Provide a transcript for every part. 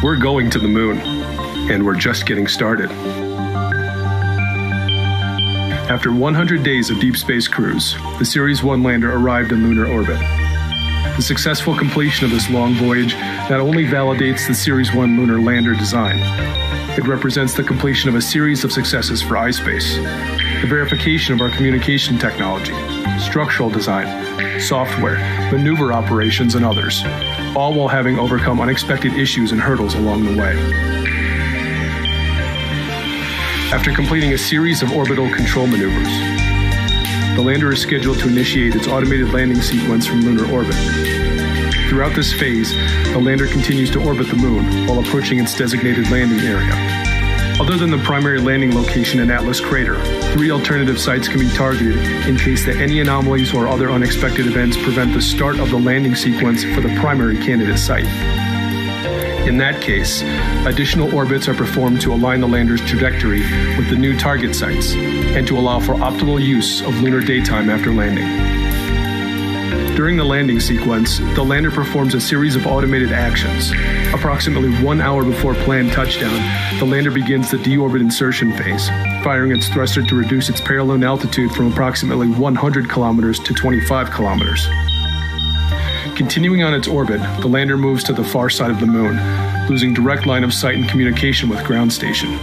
We're going to the moon, and we're just getting started. After 100 days of deep space cruise, the Series 1 lander arrived in lunar orbit. The successful completion of this long voyage not only validates the Series 1 lunar lander design, it represents the completion of a series of successes for iSpace, the verification of our communication technology, structural design, software, maneuver operations, and others, all while having overcome unexpected issues and hurdles along the way. After completing a series of orbital control maneuvers, the lander is scheduled to initiate its automated landing sequence from lunar orbit. Throughout this phase, the lander continues to orbit the moon while approaching its designated landing area. Other than the primary landing location in Atlas Crater, 3 alternative sites can be targeted in case that any anomalies or other unexpected events prevent the start of the landing sequence for the primary candidate site. In that case, additional orbits are performed to align the lander's trajectory with the new target sites and to allow for optimal use of lunar daytime after landing. During the landing sequence, the lander performs a series of automated actions. Approximately 1 hour before planned touchdown, the lander begins the deorbit insertion phase, firing its thruster to reduce its parallel altitude from approximately 100 kilometers to 25 kilometers. Continuing on its orbit, the lander moves to the far side of the moon, losing direct line of sight and communication with ground station.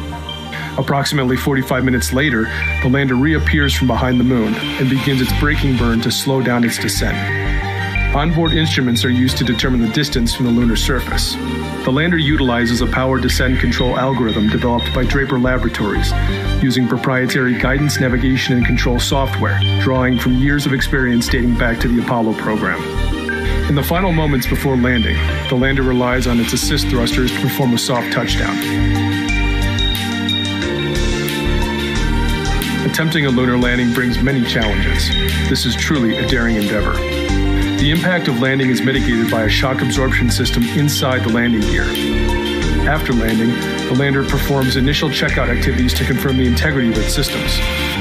Approximately 45 minutes later, the lander reappears from behind the moon and begins its braking burn to slow down its descent. Onboard instruments are used to determine the distance from the lunar surface. The lander utilizes a power descent control algorithm developed by Draper Laboratories, using proprietary guidance, navigation, and control software, drawing from years of experience dating back to the Apollo program. In the final moments before landing, the lander relies on its assist thrusters to perform a soft touchdown. Attempting a lunar landing brings many challenges. This is truly a daring endeavor. The impact of landing is mitigated by a shock absorption system inside the landing gear. After landing, the lander performs initial checkout activities to confirm the integrity of its systems.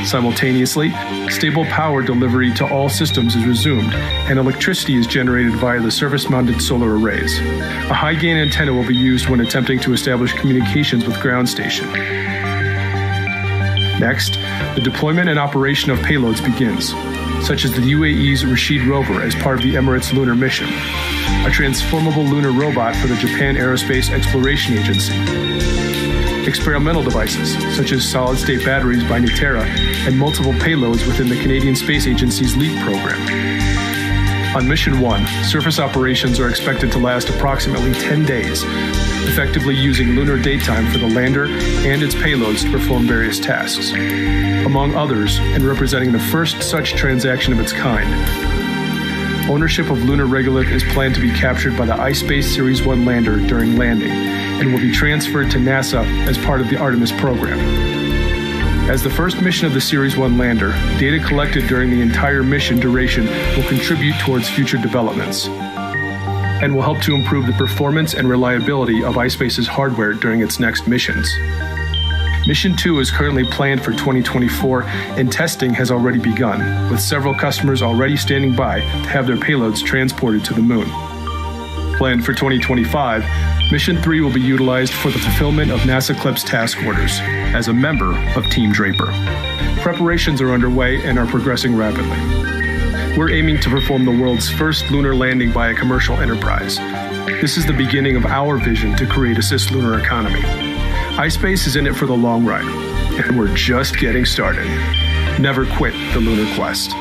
Simultaneously, stable power delivery to all systems is resumed, and electricity is generated via the surface-mounted solar arrays. A high-gain antenna will be used when attempting to establish communications with ground station. Next, the deployment and operation of payloads begins, such as the UAE's Rashid rover as part of the Emirates Lunar Mission, a transformable lunar robot for the Japan Aerospace Exploration Agency, experimental devices such as solid-state batteries by Nutera, and multiple payloads within the Canadian Space Agency's LEAP program. On Mission 1, surface operations are expected to last approximately 10 days, effectively using lunar daytime for the lander and its payloads to perform various tasks. Among others, and representing the first such transaction of its kind, ownership of lunar regolith is planned to be captured by the iSpace Series 1 lander during landing and will be transferred to NASA as part of the Artemis program. As the first mission of the Series 1 lander, data collected during the entire mission duration will contribute towards future developments and will help to improve the performance and reliability of iSpace's hardware during its next missions. Mission 2 is currently planned for 2024, and testing has already begun, with several customers already standing by to have their payloads transported to the moon. Planned for 2025, Mission 3 will be utilized for the fulfillment of NASA CLPS task orders as a member of Team Draper. Preparations are underway and are progressing rapidly. We're aiming to perform the world's first lunar landing by a commercial enterprise. This is the beginning of our vision to create a cislunar economy. iSpace is in it for the long ride, and we're just getting started. Never quit the lunar quest.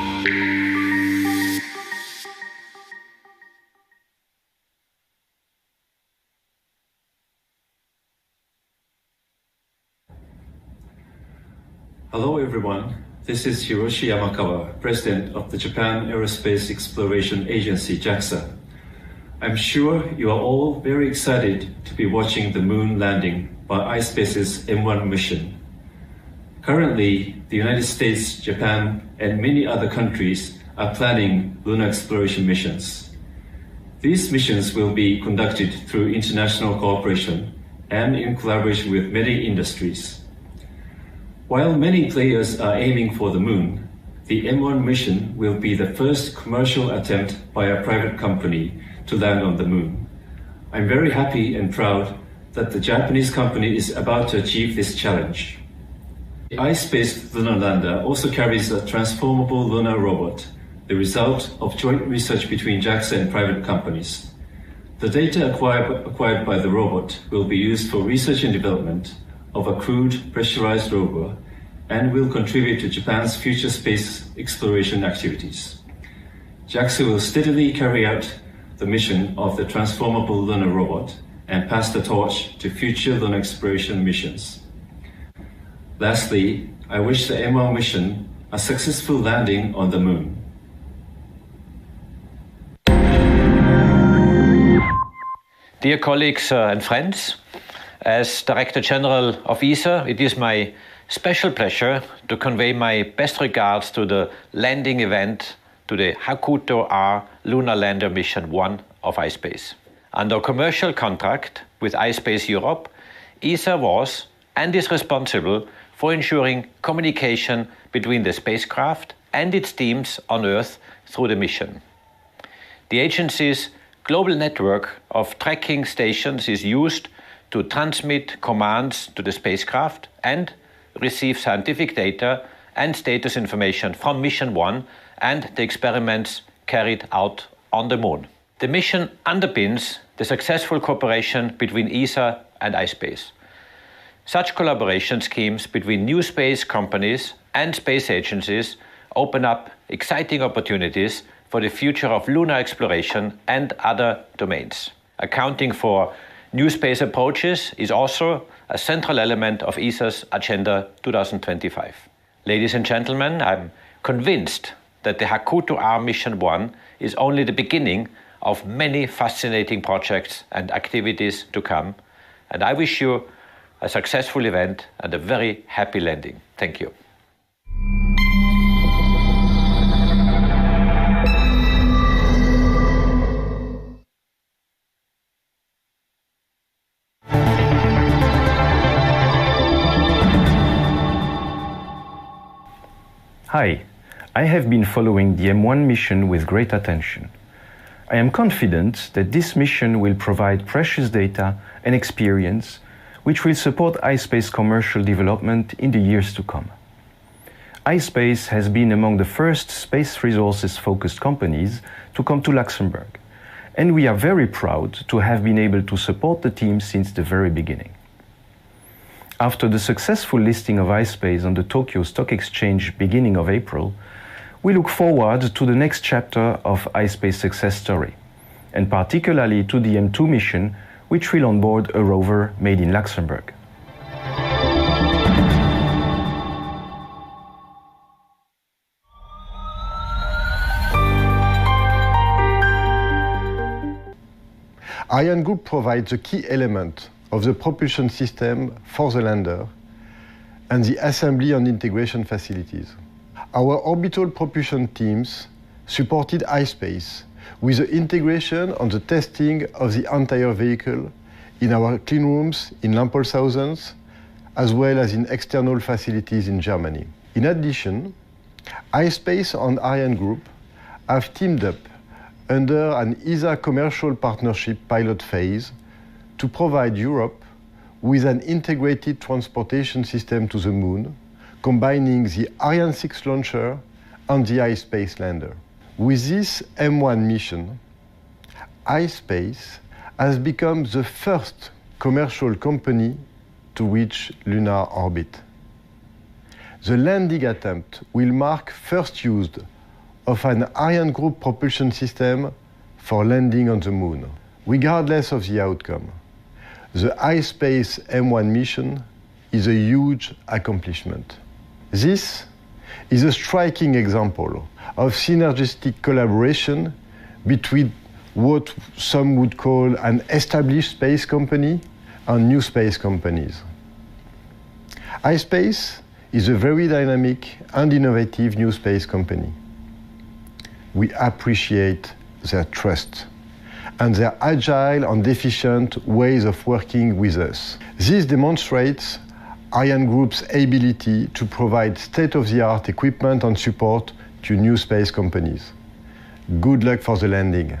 Hello everyone, this is Hiroshi Yamakawa, President of the Japan Aerospace Exploration Agency, JAXA. I'm sure you are all very excited to be watching the moon landing by iSpace's M1 mission. Currently, the United States, Japan, and many other countries are planning lunar exploration missions. These missions will be conducted through international cooperation and in collaboration with many industries. While many players are aiming for the moon, the M1 mission will be the first commercial attempt by a private company to land on the moon. I'm very happy and proud that the Japanese company is about to achieve this challenge. The ice-based lunar lander also carries a transformable lunar robot, the result of joint research between JAXA and private companies. The data acquired by the robot will be used for research and development of a crewed pressurized rover and will contribute to Japan's future space exploration activities. JAXA will steadily carry out the mission of the transformable lunar robot and pass the torch to future lunar exploration missions. Lastly, I wish the M1 mission a successful landing on the moon. Dear colleagues and friends, as Director General of ESA, it is my special pleasure to convey my best regards to the landing event to the HAKUTO-R Lunar Lander Mission 1 of ispace. Under commercial contract with ispace Europe, ESA was and is responsible for ensuring communication between the spacecraft and its teams on Earth through the mission. The agency's global network of tracking stations is used to transmit commands to the spacecraft and receive scientific data and status information from Mission 1 and the experiments carried out on the Moon. The mission underpins the successful cooperation between ESA and ispace. Such collaboration schemes between new space companies and space agencies open up exciting opportunities for the future of lunar exploration and other domains. Accounting for new space approaches is also a central element of ESA's Agenda 2025. Ladies and gentlemen, I'm convinced that the HAKUTO-R Mission 1 is only the beginning of many fascinating projects and activities to come, and I wish you a successful event and a very happy landing. Thank you. Hi, I have been following the M1 mission with great attention. I am confident that this mission will provide precious data and experience which will support ispace commercial development in the years to come. ispace has been among the first space resources-focused companies to come to Luxembourg, and we are very proud to have been able to support the team since the very beginning. After the successful listing of ispace on the Tokyo Stock Exchange beginning of April, we look forward to the next chapter of ispace success story, and particularly to the M2 mission, which will onboard a rover made in Luxembourg. ArianeGroup provides a key element of the propulsion system for the lander and the assembly and integration facilities. Our orbital propulsion teams supported ispace with the integration and the testing of the entire vehicle in our clean rooms in Lampolshausen, as well as in external facilities in Germany. In addition, ispace and ArianeGroup have teamed up under an ESA commercial partnership pilot phase to provide Europe with an integrated transportation system to the Moon, combining the Ariane 6 launcher and the ispace lander. With this M1 mission, ispace has become the first commercial company to reach lunar orbit. The landing attempt will mark first use of an ArianeGroup propulsion system for landing on the Moon. Regardless of the outcome, the ispace M1 mission is a huge accomplishment. This is a striking example of synergistic collaboration between what some would call an established space company and new space companies. ispace is a very dynamic and innovative new space company. We appreciate their trust and their agile and efficient ways of working with us. This demonstrates ArianeGroup's ability to provide state-of-the-art equipment and support to new space companies. Good luck for the landing.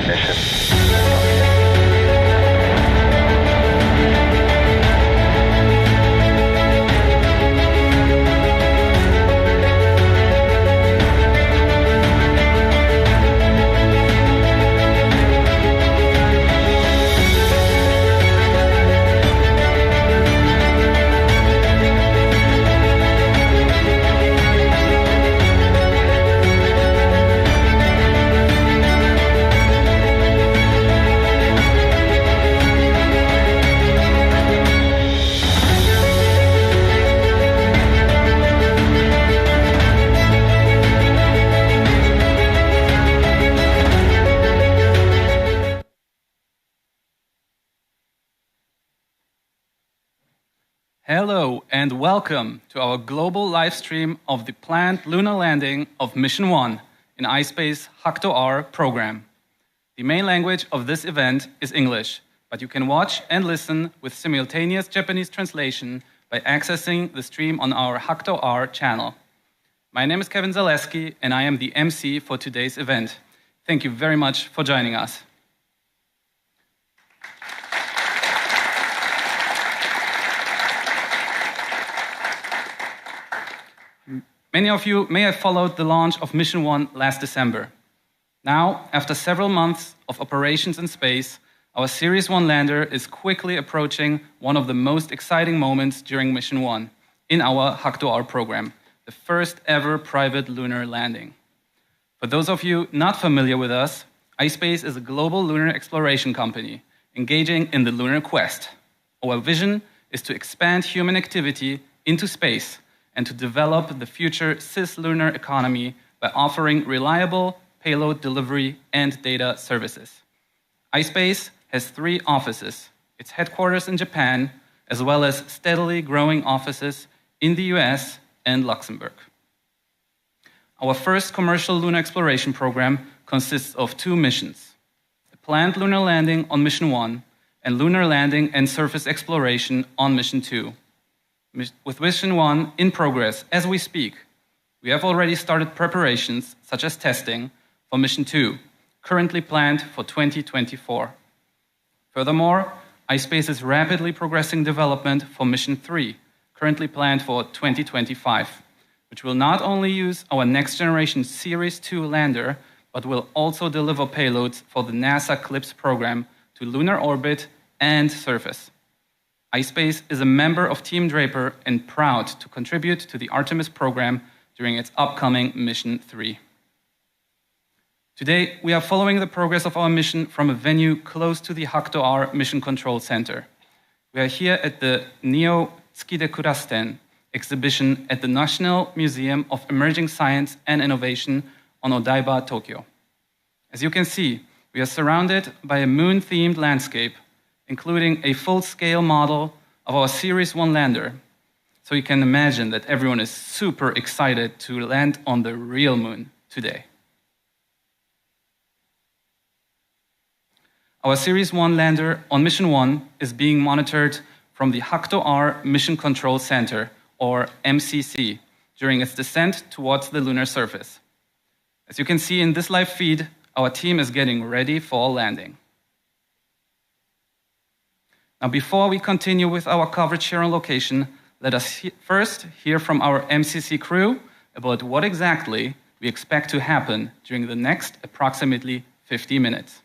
mission. Hello and welcome to our global live stream of the planned lunar landing of Mission 1 in ispace HAKUTO-R program. The main language of this event is English, but you can watch and listen with simultaneous Japanese translation by accessing the stream on our HAKUTO-R channel. My name is Kevin Zaleski and I am the MC for today's event. Thank you very much for joining us. Many of you may have followed the launch of Mission 1 last December. Now, after several months of operations in space, our Series 1 lander is quickly approaching one of the most exciting moments during Mission 1 in our HAKUTO-R program, the first ever private lunar landing. For those of you not familiar with us, ispace is a global lunar exploration company engaging in the lunar quest. Our vision is to expand human activity into space and to develop the future cislunar economy by offering reliable payload delivery and data services. ispace has 3 offices, its headquarters in Japan, as well as steadily growing offices in the US and Luxembourg. Our first commercial lunar exploration program consists of 2 missions: the planned lunar landing on Mission 1 and lunar landing and surface exploration on Mission 2. With Mission 1 in progress as we speak, we have already started preparations, such as testing, for Mission 2, currently planned for 2024. Furthermore, ispace is rapidly progressing development for Mission 3, currently planned for 2025, which will not only use our next-generation Series 2 lander, but will also deliver payloads for the NASA CLIPS program to lunar orbit and surface. ispace is a member of Team Draper and proud to contribute to the Artemis program during its upcoming Mission 3. Today, we are following the progress of our mission from a venue close to the HAKUTO-R Mission Control Center. We are here at the Neo Tsukide exhibition at the National Museum of Emerging Science and Innovation on Odaiba, Tokyo. As you can see, we are surrounded by a moon-themed landscape, including a full-scale model of our Series 1 lander. So you can imagine that everyone is super excited to land on the real moon today. Our Series 1 lander on Mission 1 is being monitored from the HAKUTO-R Mission Control Center, or MCC, during its descent towards the lunar surface. As you can see in this live feed, our team is getting ready for landing. Now, before we continue with our coverage here on location, let us first hear from our MCC crew about what exactly we expect to happen during the next approximately 50 minutes.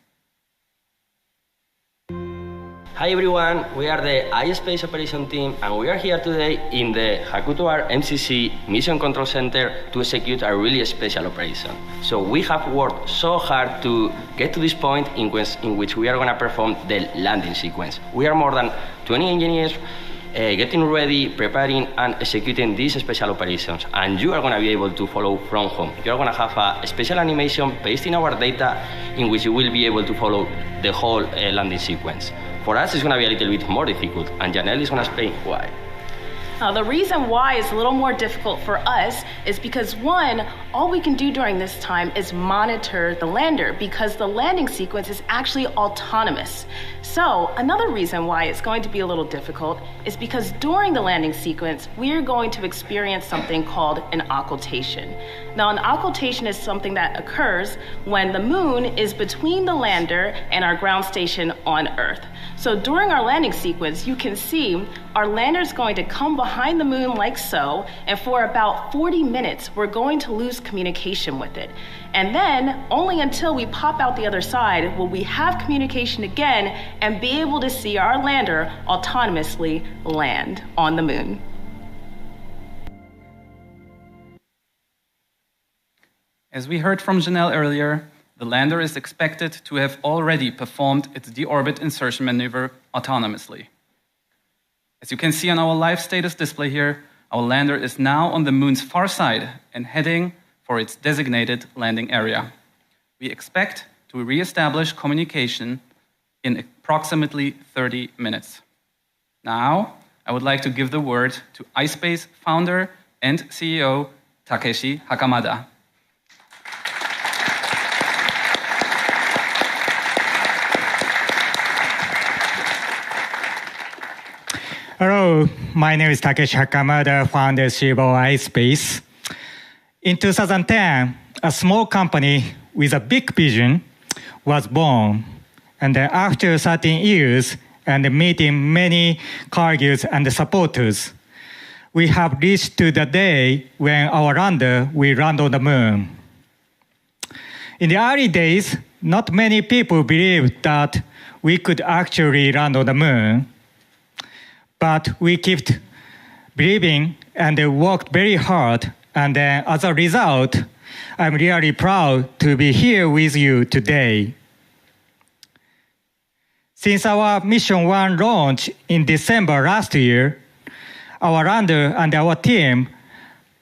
Hi everyone, we are the ispace operation team and we are here today in the HAKUTO-R MCC Mission Control Center to execute a really special operation. So we have worked so hard to get to this point in which we are going to perform the landing sequence. We are more than 20 engineers getting ready, preparing and executing these special operations, and you are going to be able to follow from home. You are going to have a special animation based in our data in which you will be able to follow the whole landing sequence. For us, it's going to be a little bit more difficult, and Janelle is going to explain why. The reason why it's a little more difficult for us is because, one, all we can do during this time is monitor the lander because the landing sequence is actually autonomous. So another reason why it's going to be a little difficult is because during the landing sequence, we're going to experience something called an occultation. Now, an occultation is something that occurs when the moon is between the lander and our ground station on Earth. So during our landing sequence, you can see our lander is going to come behind the moon like so, and for about 40 minutes, we're going to lose communication with it. And then, only until we pop out the other side will we have communication again and be able to see our lander autonomously land on the moon. As we heard from Janelle earlier, the lander is expected to have already performed its deorbit insertion maneuver autonomously. As you can see on our live status display here, our lander is now on the moon's far side and heading for its designated landing area. We expect to re-establish communication in approximately 30 minutes. Now, I would like to give the word to ispace founder and CEO Takeshi Hakamada. Hello, my name is Takeshi Hakamada, founder CEO of ispace. In 2010, a small company with a big vision was born. And then after 13 years and meeting many colleagues and supporters, we have reached to the day when our lander will land on the moon. In the early days, not many people believed that we could actually land on the moon. But we kept believing and worked very hard. And as a result, I'm really proud to be here with you today. Since our Mission 1 launch in December last year, our lander and our team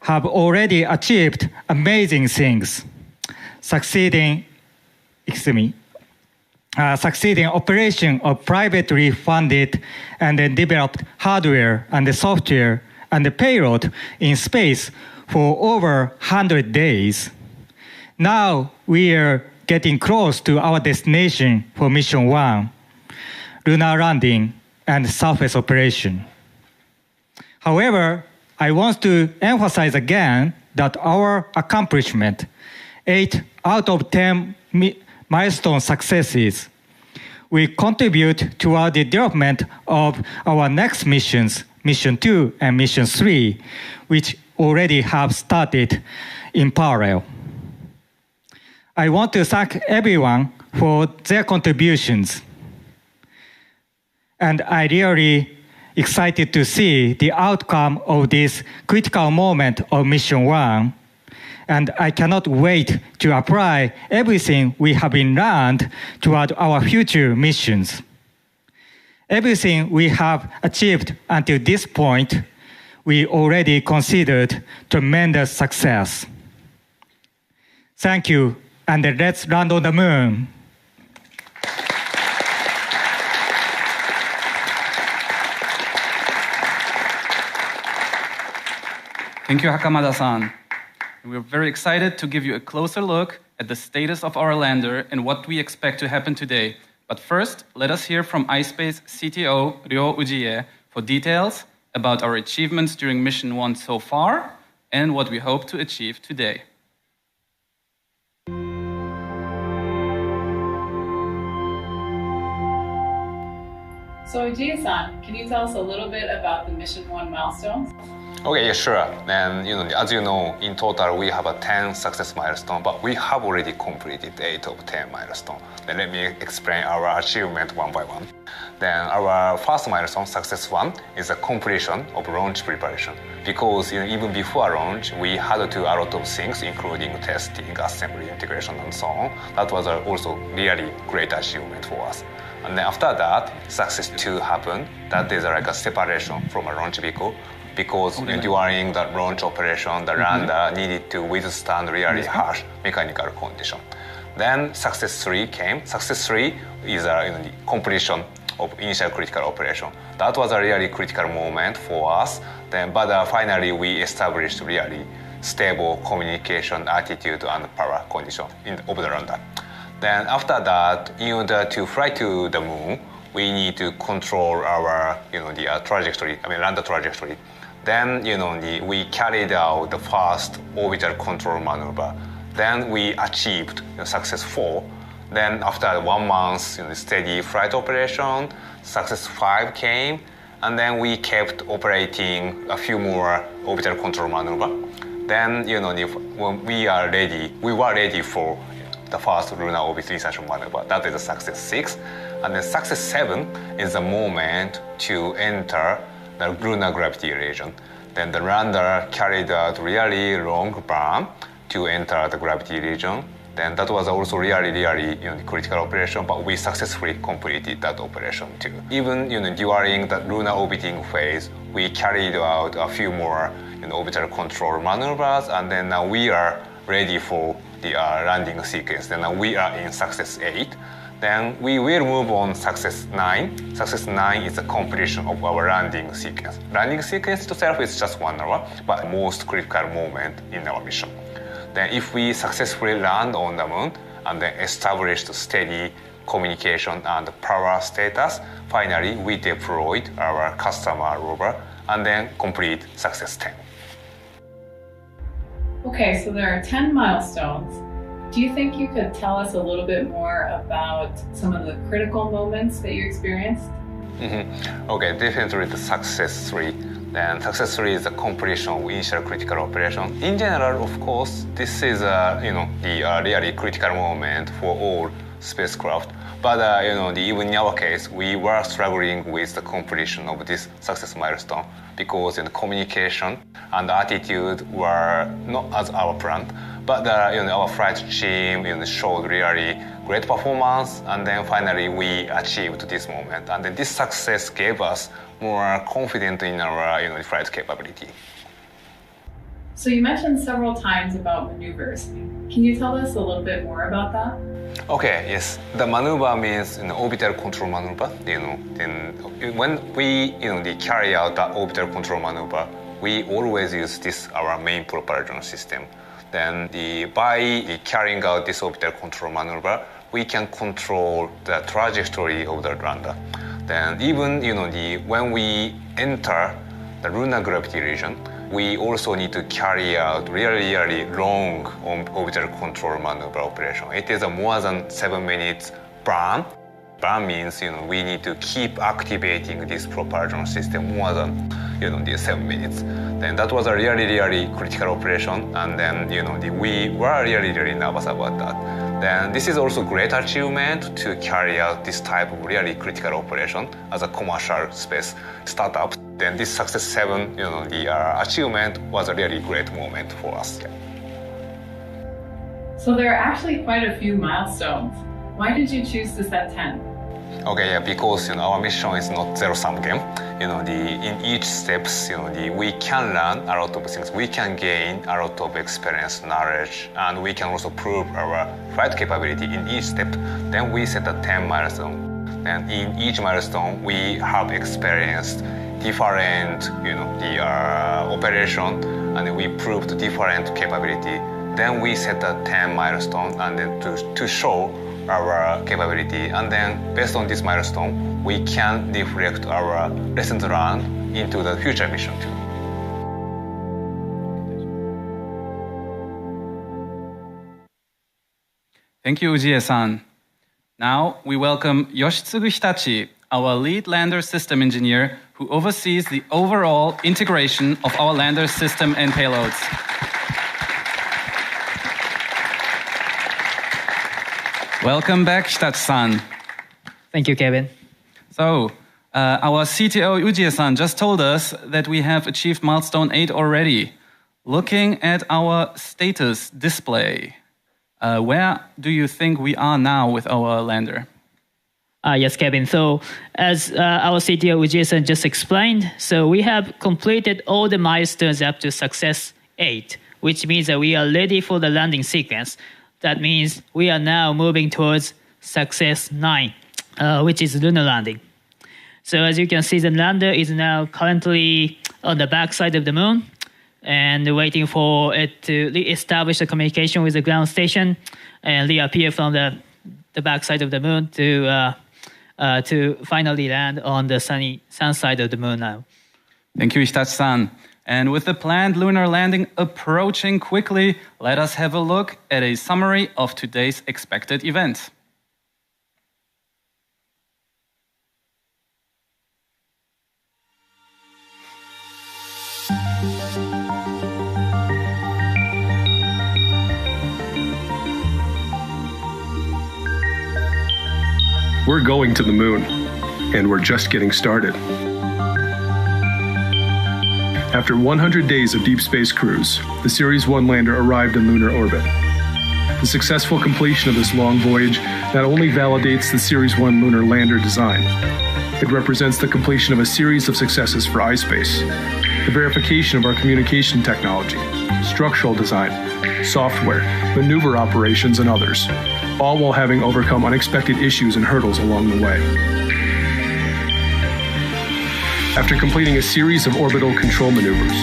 have already achieved amazing things, succeeding operation of privately funded and developed hardware and software and the payload in space for over 100 days. Now we are getting close to our destination for Mission 1, lunar landing and surface operation. However, I want to emphasize again that our accomplishment, 8 out of 10 milestone successes, will contribute toward the development of our next missions, Mission 2 and Mission 3, which already have started in parallel. I want to thank everyone for their contributions. And I'm really excited to see the outcome of this critical moment of Mission 1. And I cannot wait to apply everything we have been learned toward our future missions. Everything we have achieved until this point, we already considered tremendous success. Thank you, and let's land on the moon. Thank you, Hakamada-san. We're very excited to give you a closer look at the status of our lander and what we expect to happen today. But first, let us hear from ispace CTO Ryo Ujie for details about our achievements during Mission 1 so far and what we hope to achieve today. So Ujie-san, can you tell us a little bit about the Mission 1 milestones? Okay, yeah, sure. And as you know, in total we have 10 success milestones, but we have already completed 8 of 10 milestones. Then let me explain our achievement one by one. Then our first milestone, success 1, is the completion of launch preparation. Because even before launch, we had to do a lot of things, including testing, assembly, integration, and so on. That was also really great achievement for us. And then after that, success 2 happened. That is like a separation from a launch vehicle. Because during the launch operation, the lander needed to withstand really harsh mechanical condition. Then success 3 came. Success 3 is the completion of initial critical operation. That was a really critical moment for us. But finally, we established really stable communication, attitude, and power condition of the lander. Then after that, in order to fly to the moon, we need to control our, the trajectory, lander trajectory. Then, we carried out the first orbital control maneuver. Then we achieved success 4. Then after 1 month, steady flight operation, success 5 came, and then we kept operating a few more orbital control maneuver. Then, when we were ready for the first lunar orbit insertion maneuver. That is a success 6. And then success 7 is the moment to enter the lunar gravity region. Then the lander carried out really long burn to enter the gravity region. Then that was also really critical operation, but we successfully completed that operation too. Even during the lunar orbiting phase, we carried out a few more orbital control maneuvers, and then now we are ready for the landing sequence. Then we are in success 8. Then we will move on success 9. Success 9 is the completion of our landing sequence. Landing sequence itself is just 1 hour, but the most critical moment in our mission. Then if we successfully land on the moon and then establish the steady communication and power status, finally we deployed our customer rover and then complete success 10. Okay, so there are 10 milestones. Do you think you could tell us a little bit more about some of the critical moments that you experienced? Okay, definitely the success 3. Then success 3 is the completion of initial critical operation. In general, of course, this is the really critical moment for all spacecraft. But even in our case, we were struggling with the completion of this success milestone because the communication and attitude were not as our planned. But our flight team showed really great performance, and then finally we achieved this moment. And then this success gave us more confidence in our flight capability. So you mentioned several times about maneuvers. Can you tell us a little bit more about that? Okay, yes. The maneuver means orbital control maneuver. Then when we carry out the orbital control maneuver, we always use this our main propulsion system. Then by carrying out this orbital control maneuver, we can control the trajectory of the lander. Then even when we enter the lunar gravity region, we also need to carry out really long orbital control maneuver operation. It is a more than 7 minutes burn. Burn means we need to keep activating this propulsion system more than the 7 minutes. Then that was a really critical operation, and then we were really nervous about that. Then this is also great achievement to carry out this type of really critical operation as a commercial space startup. Then this success 7, the achievement was a really great moment for us. Yeah. So there are actually quite a few milestones. Why did you choose to set 10? Okay, yeah, because our mission is not zero-sum game. In each steps, we can learn a lot of things. We can gain a lot of experience, knowledge, and we can also prove our flight capability in each step. Then we set a 10 milestone. And in each milestone, we have experienced different, operation, and we proved different capability. Then we set a 10 milestone, and then to show our capability, and then based on this milestone, we can reflect our lessons learned into the future mission too. Thank you, Ujie-san. Now we welcome Yoshitsugu Hitachi, our lead lander system engineer, who oversees the overall integration of our lander system and payloads. Welcome back, Hitachi-san. Thank you, Kevin. So, our CTO Ujie-san just told us that we have achieved milestone 8 already. Looking at our status display, where do you think we are now with our lander? Yes, Kevin. So, as our CTO Ujie-san just explained, so we have completed all the milestones up to success 8, which means that we are ready for the landing sequence. That means we are now moving towards success 9, which is lunar landing. So as you can see, the lander is now currently on the backside of the moon. and waiting for it to re-establish the communication with the ground station and reappear from the backside of the moon to finally land on the sun side of the moon now. Thank you, Itachi-san. And with the planned lunar landing approaching quickly, let us have a look at a summary of today's expected events. We're going to the moon, and we're just getting started. After 100 days of deep space cruise, the Series 1 lander arrived in lunar orbit. The successful completion of this long voyage not only validates the Series 1 lunar lander design, it represents the completion of a series of successes for iSpace, the verification of our communication technology, structural design, software, maneuver operations, and others, all while having overcome unexpected issues and hurdles along the way. After completing a series of orbital control maneuvers,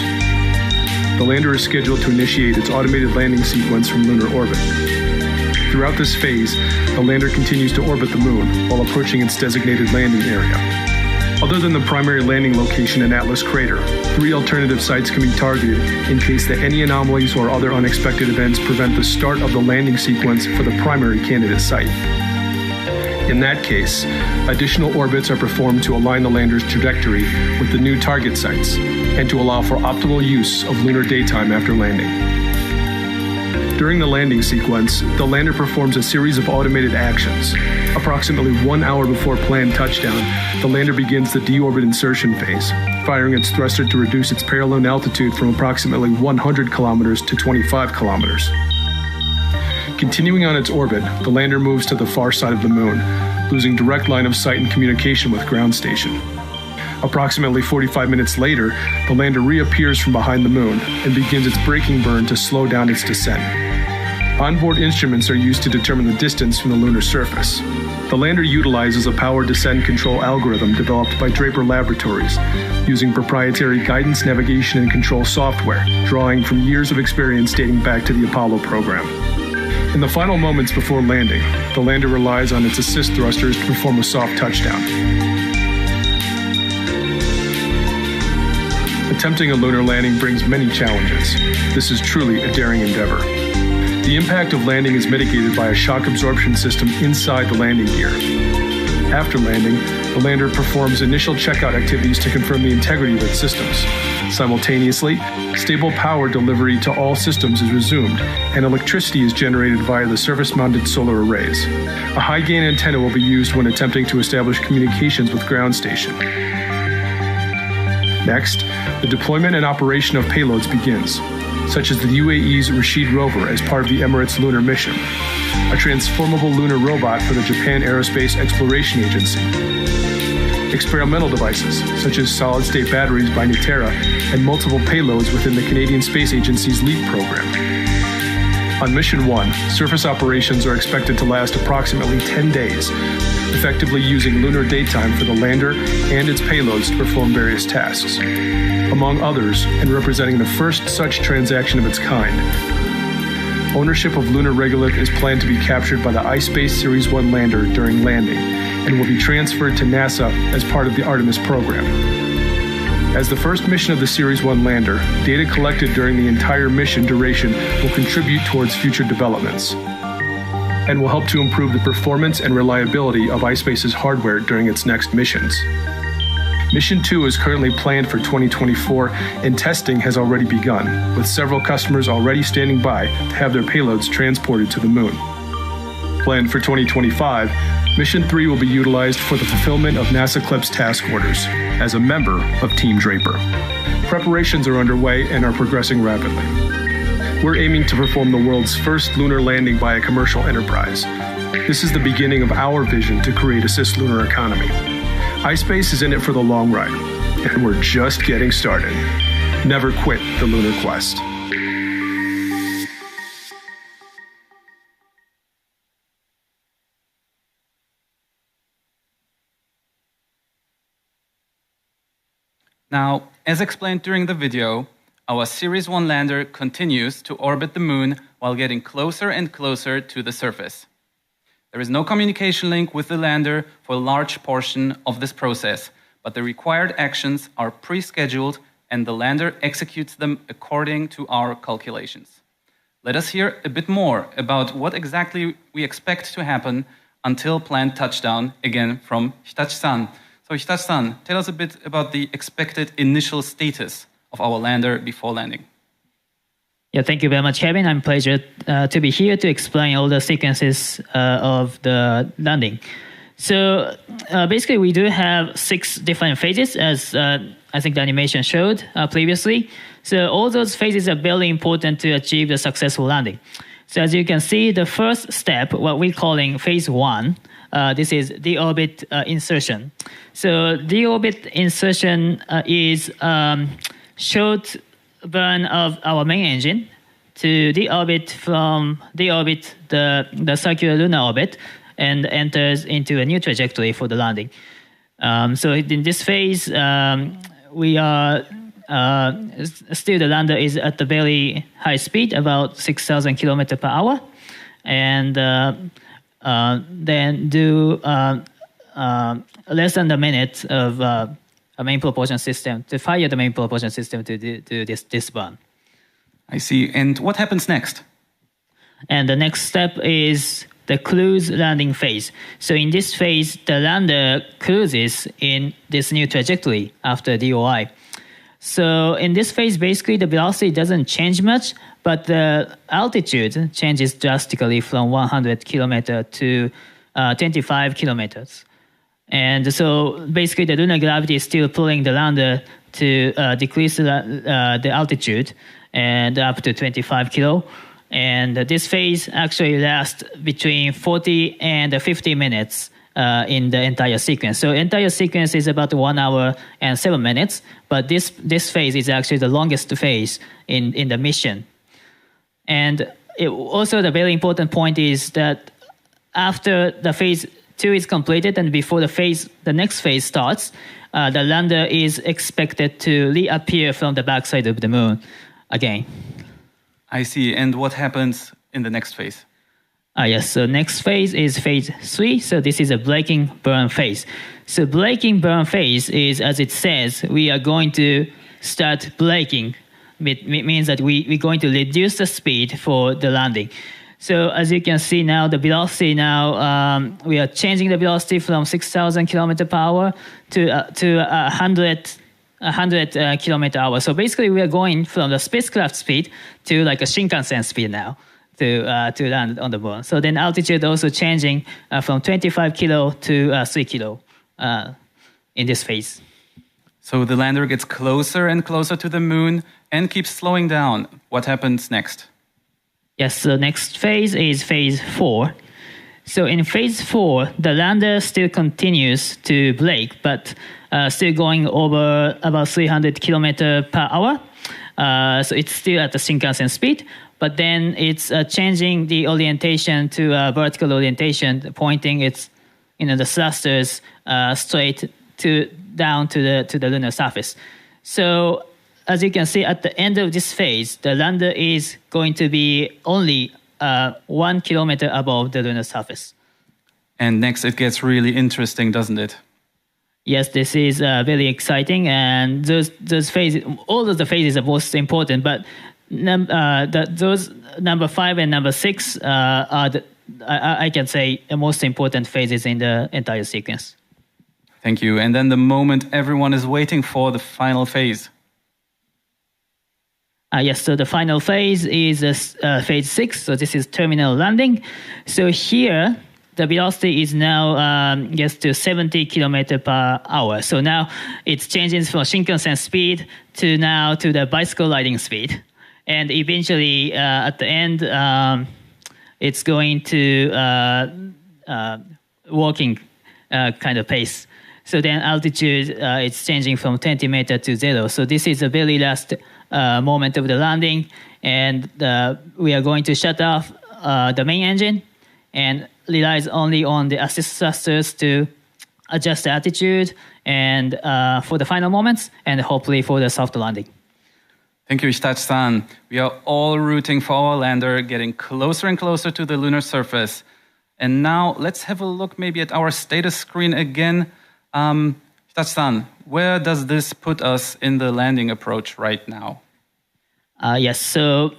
the lander is scheduled to initiate its automated landing sequence from lunar orbit. Throughout this phase, the lander continues to orbit the moon while approaching its designated landing area. Other than the primary landing location in Atlas Crater, 3 alternative sites can be targeted in case that any anomalies or other unexpected events prevent the start of the landing sequence for the primary candidate site. In that case, additional orbits are performed to align the lander's trajectory with the new target sites and to allow for optimal use of lunar daytime after landing. During the landing sequence, the lander performs a series of automated actions. Approximately 1 hour before planned touchdown, the lander begins the deorbit insertion phase, firing its thruster to reduce its parallel altitude from approximately 100 kilometers to 25 kilometers. Continuing on its orbit, the lander moves to the far side of the moon, losing direct line of sight and communication with ground station. Approximately 45 minutes later, the lander reappears from behind the moon and begins its braking burn to slow down its descent. Onboard instruments are used to determine the distance from the lunar surface. The lander utilizes a power descent control algorithm developed by Draper Laboratories, using proprietary guidance, navigation, and control software, drawing from years of experience dating back to the Apollo program. In the final moments before landing, the lander relies on its assist thrusters to perform a soft touchdown. Attempting a lunar landing brings many challenges. This is truly a daring endeavor. The impact of landing is mitigated by a shock absorption system inside the landing gear. After landing, the lander performs initial checkout activities to confirm the integrity of its systems. Simultaneously, stable power delivery to all systems is resumed, and electricity is generated via the surface-mounted solar arrays. A high-gain antenna will be used when attempting to establish communications with ground station. Next, the deployment and operation of payloads begins, such as the UAE's Rashid rover as part of the Emirates Lunar Mission, a transformable lunar robot for the Japan Aerospace Exploration Agency, experimental devices such as solid-state batteries by Nitera, and multiple payloads within the Canadian Space Agency's LEAP program. On Mission 1, surface operations are expected to last approximately 10 days, effectively using lunar daytime for the lander and its payloads to perform various tasks. Among others, and representing the first such transaction of its kind, ownership of lunar regolith is planned to be captured by the iSpace Series 1 lander during landing and will be transferred to NASA as part of the Artemis program. As the first mission of the Series 1 lander, data collected during the entire mission duration will contribute towards future developments and will help to improve the performance and reliability of iSpace's hardware during its next missions. Mission 2 is currently planned for 2024, and testing has already begun, with several customers already standing by to have their payloads transported to the moon. Planned for 2025, Mission 3 will be utilized for the fulfillment of NASA CLPS task orders as a member of Team Draper. Preparations are underway and are progressing rapidly. We're aiming to perform the world's first lunar landing by a commercial enterprise. This is the beginning of our vision to create a cislunar economy. iSpace is in it for the long ride, and we're just getting started. Never quit the lunar quest. Now, as explained during the video, our Series 1 lander continues to orbit the moon while getting closer and closer to the surface. There is no communication link with the lander for a large portion of this process, but the required actions are pre-scheduled and the lander executes them according to our calculations. Let us hear a bit more about what exactly we expect to happen until planned touchdown, again from Hitachi-san. So Hitachi-san, tell us a bit about the expected initial status of our lander before landing. Yeah, thank you very much, Kevin. I'm pleasure to be here to explain all the sequences of the landing. So basically, we do have 6 different phases, as I think the animation showed previously. So all those phases are very important to achieve the successful landing. So as you can see, the first step, what we're calling phase 1, this is deorbit insertion. So deorbit insertion is short burn of our main engine to deorbit the circular lunar orbit and enters into a new trajectory for the landing. So in this phase, we are still the lander is at a very high speed, about 6,000 kilometers per hour, and then do less than a minute of a main propulsion system to fire the main propulsion system to do this burn. I see. And what happens next? And the next step is the cruise landing phase. So in this phase, the lander cruises in this new trajectory after DOI. So in this phase, basically the velocity doesn't change much, but the altitude changes drastically from 100 kilometers to 25 kilometers. And so basically the lunar gravity is still pulling the lander to decrease the altitude and up to 25 kilo. And this phase actually lasts between 40 and 50 minutes in the entire sequence. So entire sequence is about 1 hour and 7 minutes, but this phase is actually the longest phase in the mission. And also the very important point is that after the phase 2 is completed and before the next phase starts, the lander is expected to reappear from the backside of the moon again. I see. And what happens in the next phase? Yes, so next phase is phase 3. So this is a braking burn phase. So braking burn phase is, as it says, we are going to start braking. It means that we're going to reduce the speed for the landing. So as you can see now, the velocity now, we are changing the velocity from 6,000 kilometers per hour to 100 kilometer hour. So basically we are going from the spacecraft speed to like a Shinkansen speed now to land on the moon. So then altitude also changing from 25 kilo to 3 kilo in this phase. So the lander gets closer and closer to the moon and keeps slowing down. What happens next? Yes, the next phase is phase 4. So in phase 4, the lander still continues to brake, but still going over about 300 kilometers per hour. So it's still at the Shinkansen speed, but then it's changing the orientation to vertical orientation, pointing its the thrusters straight down to the lunar surface. So as you can see, at the end of this phase, the lander is going to be only 1 kilometer above the lunar surface. And next it gets really interesting, doesn't it? Yes, this is very exciting, and those phases, all of the phases are most important, but those number 5 and number 6 are I can say the most important phases in the entire sequence. Thank you. And then the moment everyone is waiting for, the final phase. Yes, so the final phase is phase 6. So this is terminal landing. So here, the velocity is now gets to 70 kilometers per hour. So now it's changing from Shinkansen speed to the bicycle riding speed. And eventually, at the end, it's going to walking kind of pace. So then altitude, it's changing from 20 meters to 0. So this is the very last moment of the landing, and we are going to shut off the main engine and relies only on the assist thrusters to adjust the attitude and for the final moments and hopefully for the soft landing. Thank you, Hitachi-san. We are all rooting for our lander getting closer and closer to the lunar surface. And now let's have a look maybe at our status screen again. Hitachi-san, where does this put us in the landing approach right now? Yes, so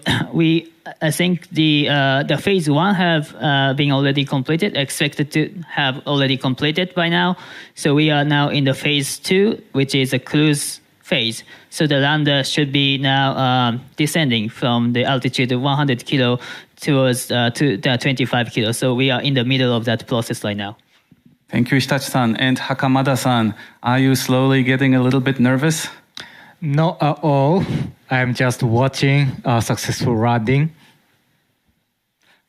I think the phase 1 have been already completed, expected to have already completed by now. So we are now in the phase 2, which is a cruise phase. So the lander should be now descending from the altitude of 100 kilo towards to 25 kilo. So we are in the middle of that process right now. Thank you, Hitachi-san. And Hakamada-san, are you slowly getting a little bit nervous? Not at all. I'm just watching a successful landing.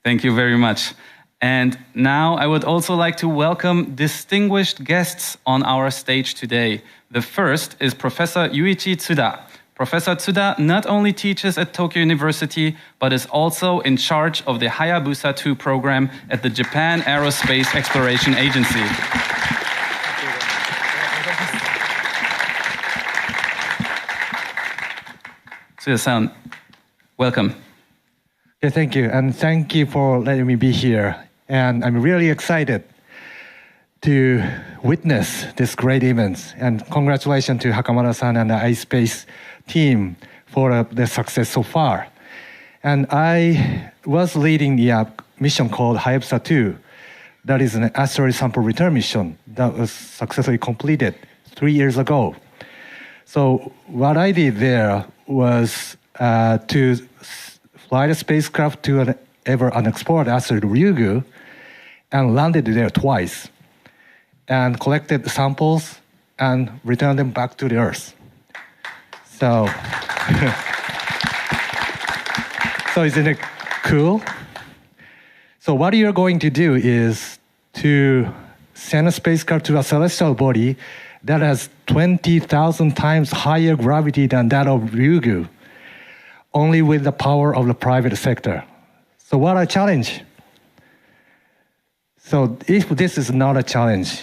Thank you very much. And now I would also like to welcome distinguished guests on our stage today. The first is Professor Yuichi Tsuda. Professor Tsuda not only teaches at Tokyo University, but is also in charge of the Hayabusa 2 program at the Japan Aerospace Exploration Agency. Tsuda-san, welcome. Yeah, thank you. And thank you for letting me be here. And I'm really excited to witness this great event. And congratulations to Hakamada-san and the iSpace team for the success so far. And I was leading the mission called Hayabusa 2. That is an asteroid sample return mission that was successfully completed 3 years ago. So what I did there was to fly the spacecraft to an ever unexplored asteroid Ryugu and landed there twice and collected samples and returned them back to the Earth. So, so isn't it cool? So what you're going to do is to send a spacecraft to a celestial body that has 20,000 times higher gravity than that of Ryugu, only with the power of the private sector. So what a challenge. So if this is not a challenge,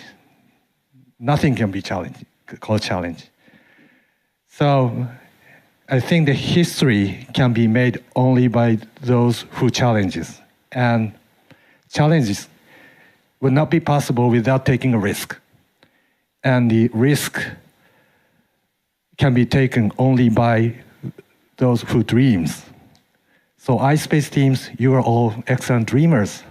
nothing can be called challenge. So I think the history can be made only by those who challenges. And challenges would not be possible without taking a risk. And the risk can be taken only by those who dreams. So iSpace teams, you are all excellent dreamers.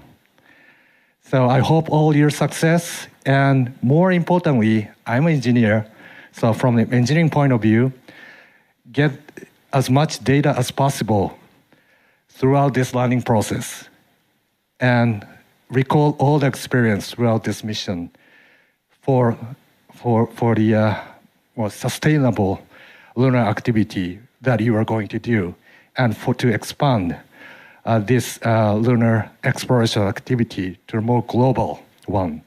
So I hope all your success, and more importantly, I'm an engineer, so from the engineering point of view, get as much data as possible throughout this learning process and recall all the experience throughout this mission for the more sustainable lunar activity that you are going to do, and to expand this lunar exploration activity to a more global one.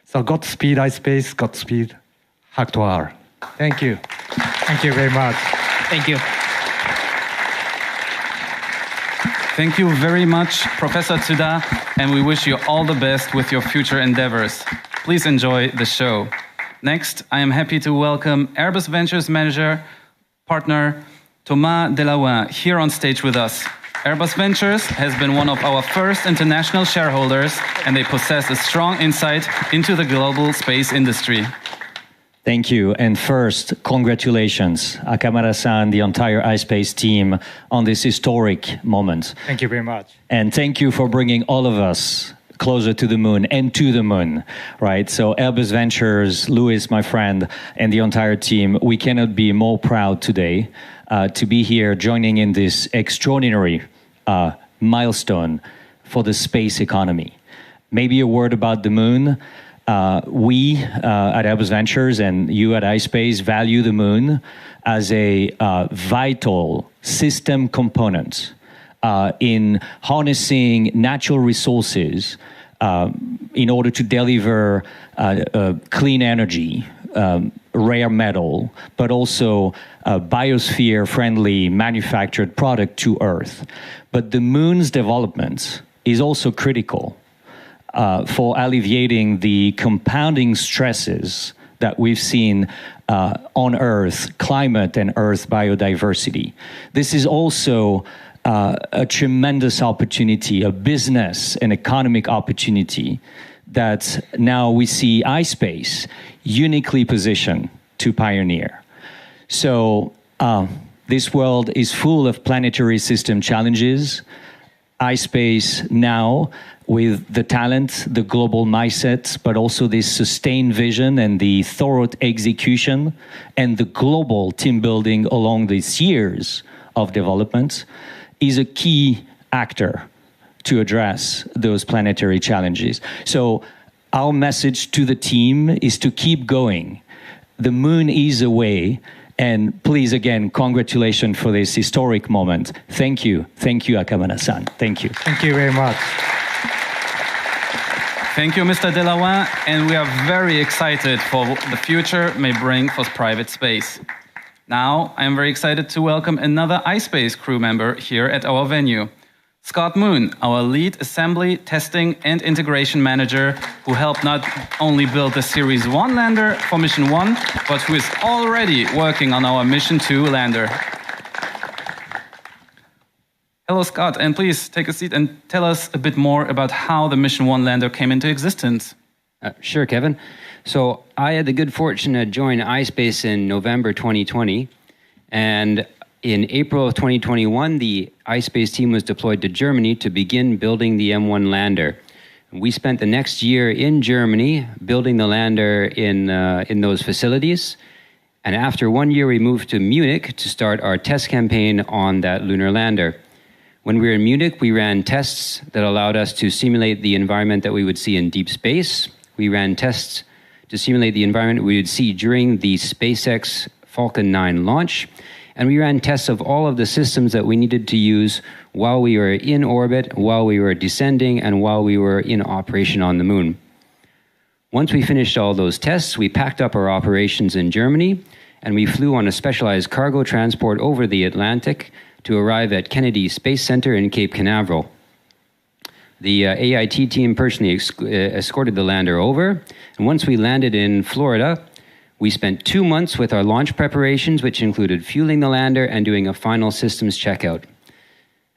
So Godspeed iSpace, Godspeed HAKUTO-R. Thank you. Thank you very much. Thank you. Thank you very much, Professor Tsuda, and we wish you all the best with your future endeavors. Please enjoy the show. Next, I am happy to welcome Airbus Ventures Manager, Partner Thomas Delaouin here on stage with us. Airbus Ventures has been one of our first international shareholders, and they possess a strong insight into the global space industry. Thank you. And first, congratulations, Akamada-san, the entire iSpace team, on this historic moment. Thank you very much. And thank you for bringing all of us closer to the moon and to the moon, right? So Airbus Ventures, Louis, my friend, and the entire team, we cannot be more proud today to be here joining in this extraordinary milestone for the space economy. Maybe a word about the moon. We at Airbus Ventures and you at iSpace value the moon as a vital system component in harnessing natural resources in order to deliver clean energy, rare metal, but also biosphere-friendly manufactured product to Earth. But the moon's development is also critical for alleviating the compounding stresses that we've seen on Earth, climate and Earth biodiversity. This is also a tremendous opportunity, a business and economic opportunity that now we see ispace uniquely positioned to pioneer. So this world is full of planetary system challenges. ispace now, with the talent, the global mindset, but also this sustained vision and the thorough execution and the global team building along these years of development, is a key actor to address those planetary challenges. So our message to the team is to keep going. The moon is away, and please, again, congratulations for this historic moment. Thank you, Akamana-san. Thank you. Thank you very much. Thank you, Mr. Delawan, and we are very excited for what the future may bring for private space. Now, I am very excited to welcome another ispace crew member here at our venue. Scott Moon, our lead assembly, testing, and integration manager, who helped not only build the Series 1 lander for Mission 1, but who is already working on our Mission 2 lander. Hello, Scott, and please take a seat and tell us a bit more about how the Mission 1 lander came into existence. Sure, Kevin. So I had the good fortune to join ispace in November 2020, and in April of 2021, the ispace team was deployed to Germany to begin building the M1 lander. We spent the next year in Germany building the lander in those facilities, and after 1 year, we moved to Munich to start our test campaign on that lunar lander. When we were in Munich, we ran tests that allowed us to simulate the environment that we would see in deep space. We ran tests to simulate the environment we would see during the SpaceX Falcon 9 launch. And we ran tests of all of the systems that we needed to use while we were in orbit, while we were descending, and while we were in operation on the moon. Once we finished all those tests, we packed up our operations in Germany, and we flew on a specialized cargo transport over the Atlantic to arrive at Kennedy Space Center in Cape Canaveral. The AIT team personally escorted the lander over, and once we landed in Florida, we spent 2 months with our launch preparations, which included fueling the lander and doing a final systems checkout.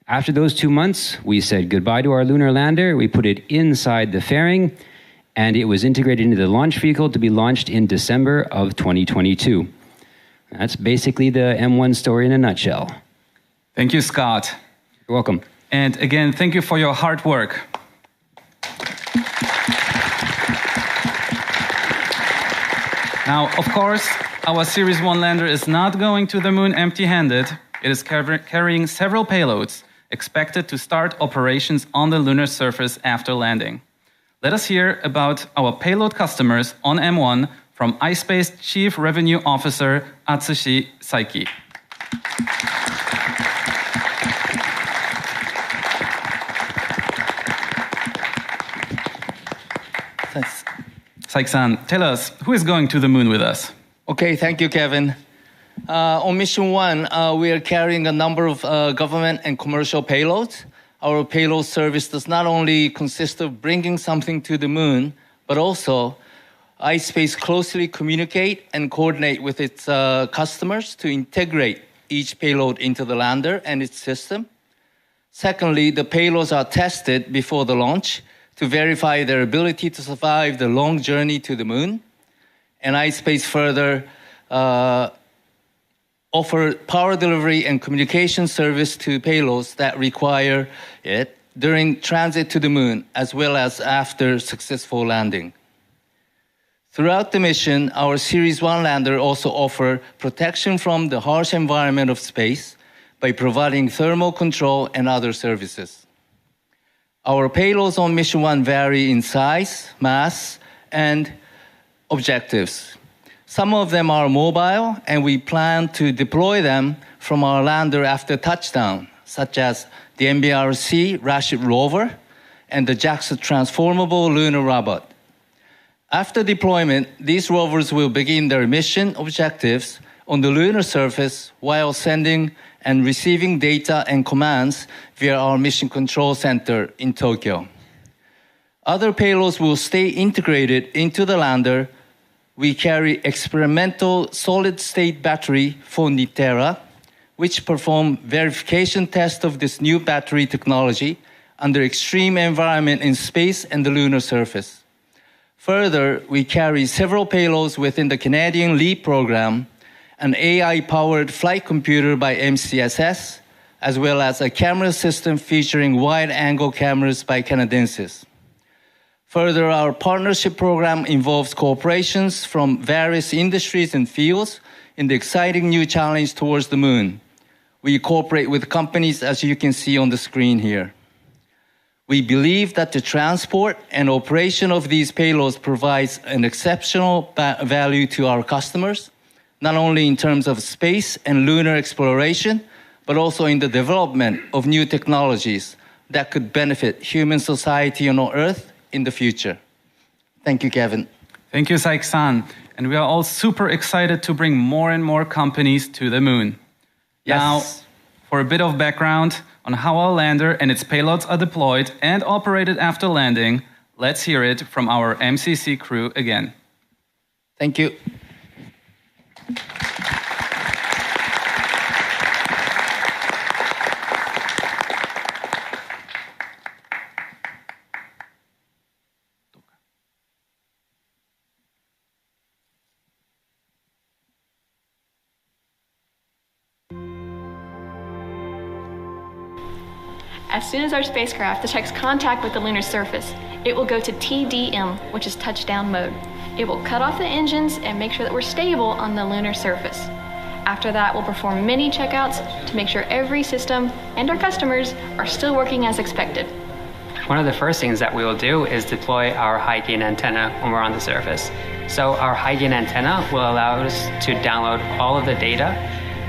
After those 2 months, we said goodbye to our lunar lander, we put it inside the fairing, and it was integrated into the launch vehicle to be launched in December of 2022. That's basically the M1 story in a nutshell. Thank you, Scott. You're welcome. And again, thank you for your hard work. Now, of course, our Series 1 lander is not going to the moon empty-handed. It is carrying several payloads, expected to start operations on the lunar surface after landing. Let us hear about our payload customers on M1 from ispace Chief Revenue Officer Atsushi Saiki. Thanks. Saiki-san, tell us, who is going to the moon with us? Okay, thank you, Kevin. On Mission 1, we are carrying a number of government and commercial payloads. Our payload service does not only consist of bringing something to the moon, but also ispace closely communicate and coordinate with its customers to integrate each payload into the lander and its system. Secondly, the payloads are tested before the launch to verify their ability to survive the long journey to the moon. And ispace further offer power delivery and communication service to payloads that require it during transit to the moon, as well as after successful landing. Throughout the mission, our Series 1 lander also offers protection from the harsh environment of space by providing thermal control and other services. Our payloads on Mission 1 vary in size, mass, and objectives. Some of them are mobile, and we plan to deploy them from our lander after touchdown, such as the MBRC Rashid rover and the JAXA transformable lunar robot. After deployment, these rovers will begin their mission objectives on the lunar surface while sending and receiving data and commands via our Mission Control Center in Tokyo. Other payloads will stay integrated into the lander we carry experimental solid-state battery for NITERRA, which perform verification tests of this new battery technology under extreme environment in space and the lunar surface. Further, we carry several payloads within the Canadian LEAP program, an AI-powered flight computer by MCSS, as well as a camera system featuring wide-angle cameras by Canadensis. Further, our partnership program involves cooperations from various industries and fields in the exciting new challenge towards the moon. We cooperate with companies as you can see on the screen here. We believe that the transport and operation of these payloads provides an exceptional value to our customers, not only in terms of space and lunar exploration, but also in the development of new technologies that could benefit human society on Earth in the future. Thank you, Kevin. Thank you, Saik-san. And we are all super excited to bring more and more companies to the moon. Yes. Now, for a bit of background on how our lander and its payloads are deployed and operated after landing, let's hear it from our MCC crew again. Thank you. As soon as our spacecraft detects contact with the lunar surface, it will go to TDM, which is touchdown mode. It will cut off the engines and make sure that we're stable on the lunar surface. After that, we'll perform many checkouts to make sure every system and our customers are still working as expected. One of the first things that we will do is deploy our high-gain antenna when we're on the surface. So our high-gain antenna will allow us to download all of the data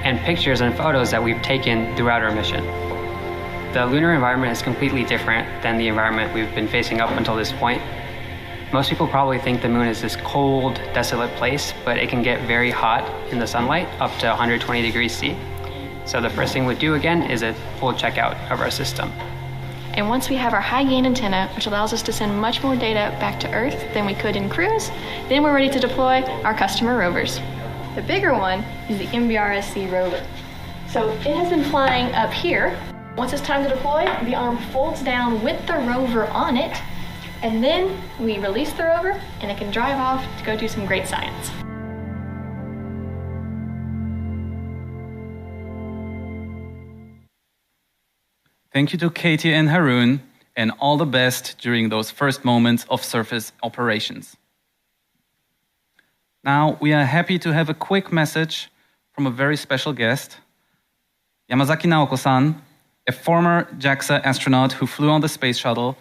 and pictures and photos that we've taken throughout our mission. The lunar environment is completely different than the environment we've been facing up until this point. Most people probably think the moon is this cold, desolate place, but it can get very hot in the sunlight, up to 120 degrees C. So the first thing we do again is a full checkout of our system. And once we have our high-gain antenna, which allows us to send much more data back to Earth than we could in cruise, then we're ready to deploy our customer rovers. The bigger one is the MBRSC rover. So it has been flying up here. Once it's time to deploy, the arm folds down with the rover on it, and then we release the rover and it can drive off to go do some great science. Thank you to Katie and Haroon, and all the best during those first moments of surface operations. Now, we are happy to have a quick message from a very special guest, Yamazaki Naoko-san, a former JAXA astronaut who flew on the space shuttle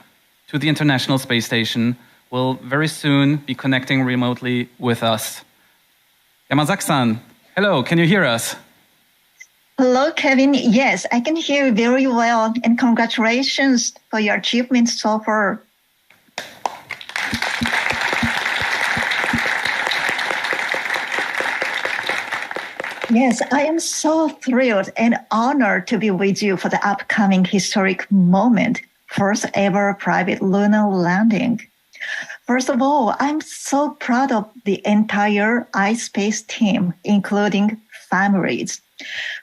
to the International Space Station, will very soon be connecting remotely with us. Yamazaki-san, hello, can you hear us? Hello, Kevin. Yes, I can hear you very well, and congratulations for your achievements so far. Yes, I am so thrilled and honored to be with you for the upcoming historic moment, first ever private lunar landing. First of all, I'm so proud of the entire iSpace team, including families,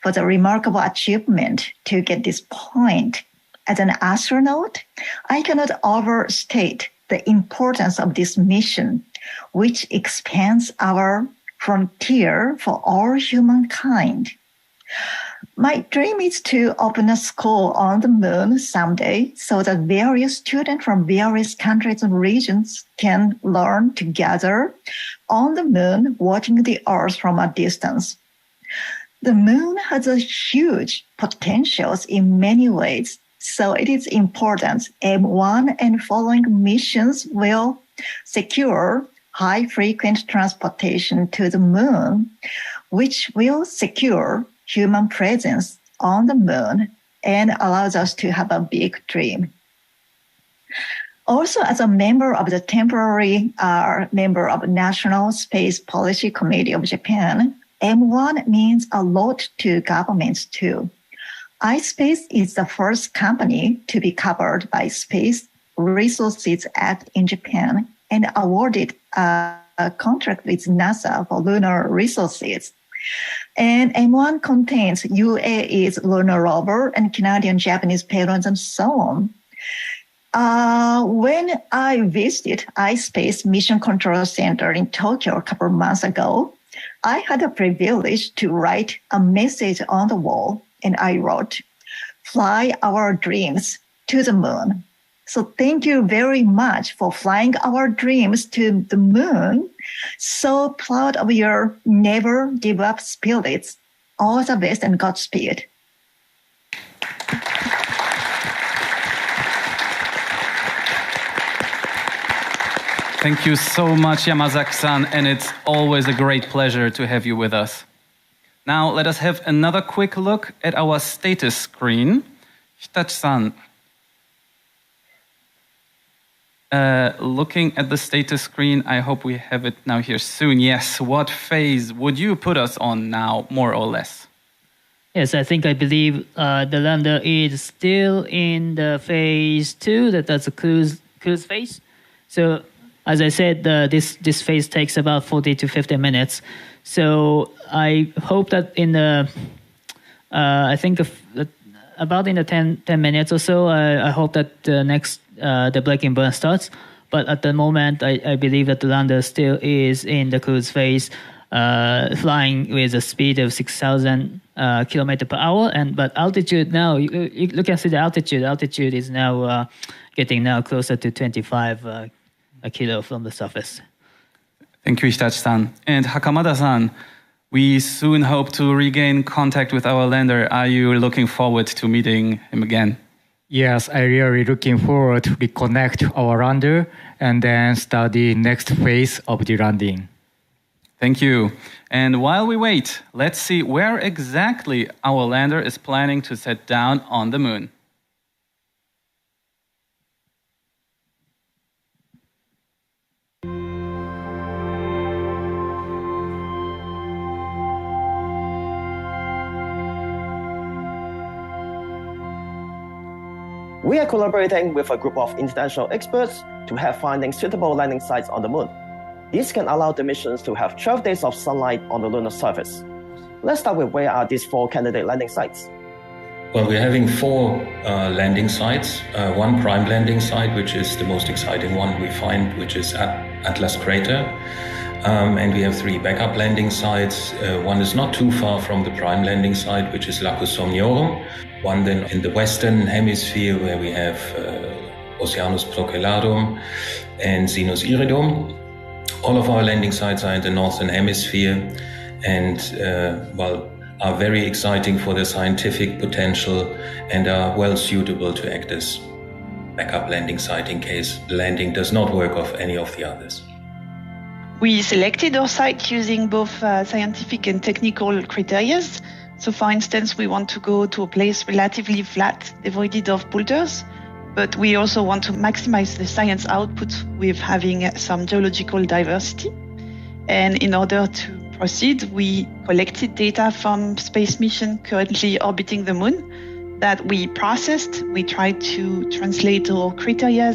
for the remarkable achievement to get this point. As an astronaut, I cannot overstate the importance of this mission, which expands our frontier for all humankind. My dream is to open a school on the moon someday so that various students from various countries and regions can learn together on the moon, watching the Earth from a distance. The moon has a huge potentials in many ways, so it is important M1 and following missions will secure high-frequent transportation to the moon, which will secure human presence on the moon and allows us to have a big dream. Also, as a member of the temporary member of National Space Policy Committee of Japan, M1 means a lot to governments too. iSpace is the first company to be covered by Space Resources Act in Japan and awarded a a contract with NASA for lunar resources. And M1 contains UAE's lunar rover and Canadian, Japanese payloads and so on. When I visited ispace Mission Control Center in Tokyo a couple of months ago, I had the privilege to write a message on the wall, and I wrote, "Fly our dreams to the moon." So thank you very much for flying our dreams to the moon. So proud of your never give up spirits. All the best and Godspeed. Thank you so much, Yamazaki-san, and it's always a great pleasure to have you with us. Now, let us have another quick look at our status screen. Hitachi-san, looking at the status screen, I hope we have it now here soon. Yes, what phase would you put us on now, more or less? Yes, I believe the lander is still in the phase 2, that's a cruise phase. So, as I said, this phase takes about 40 to 50 minutes. So I hope that in the, about in the 10 minutes or so, I hope that the braking burn starts. But at the moment, I believe that the lander still is in the cruise phase, flying with a speed of 6,000 kilometers per hour. But altitude now, you can see the altitude. Altitude is now getting now closer to 25 a kilo from the surface. Thank you, Hitachi-san. And Hakamada-san, we soon hope to regain contact with our lander. Are you looking forward to meeting him again? Yes, I'm really looking forward to reconnect our lander and then start the next phase of the landing. Thank you. And while we wait, let's see where exactly our lander is planning to set down on the moon. We are collaborating with a group of international experts to have finding suitable landing sites on the moon. This can allow the missions to have 12 days of sunlight on the lunar surface. Let's start with where are these 4 candidate landing sites? Well, we're having 4 landing sites. One prime landing site, which is the most exciting one we find, which is at Atlas Crater. And we have 3 backup landing sites. One is not too far from the prime landing site, which is Lacus Somniorum. One then in the western hemisphere, where we have Oceanus Procellarum and Sinus Iridum. All of our landing sites are in the northern hemisphere and, are very exciting for their scientific potential and are well suitable to act as backup landing site in case the landing does not work off any of the others. We selected our site using both scientific and technical criteria. So for instance, we want to go to a place relatively flat, devoid of boulders, but we also want to maximize the science output with having some geological diversity. And in order to proceed, we collected data from space mission currently orbiting the moon that we processed. We tried to translate our criteria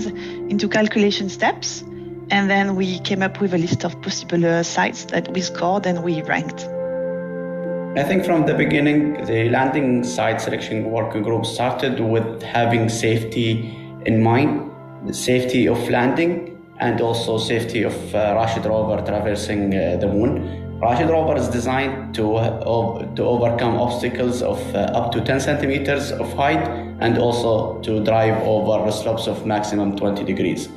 into calculation steps, and then we came up with a list of possible sites that we scored and we ranked. I think from the beginning, the landing site selection working group started with having safety in mind, the safety of landing and also safety of Rashid rover traversing the moon. Rashid rover is designed to overcome obstacles of up to 10 centimeters of height and also to drive over slopes of maximum 20 degrees.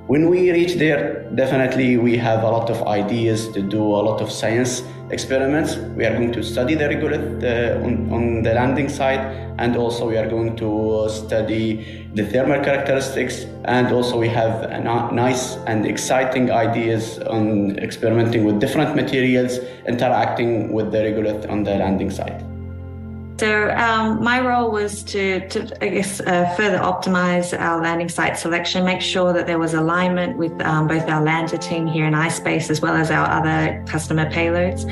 When we reach there, definitely we have a lot of ideas to do a lot of science experiments. We are going to study the regolith on the landing site, and also we are going to study the thermal characteristics, and also we have nice and exciting ideas on experimenting with different materials interacting with the regolith on the landing site. So my role was to further optimize our landing site selection, make sure that there was alignment with both our lander team here in ispace as well as our other customer payloads,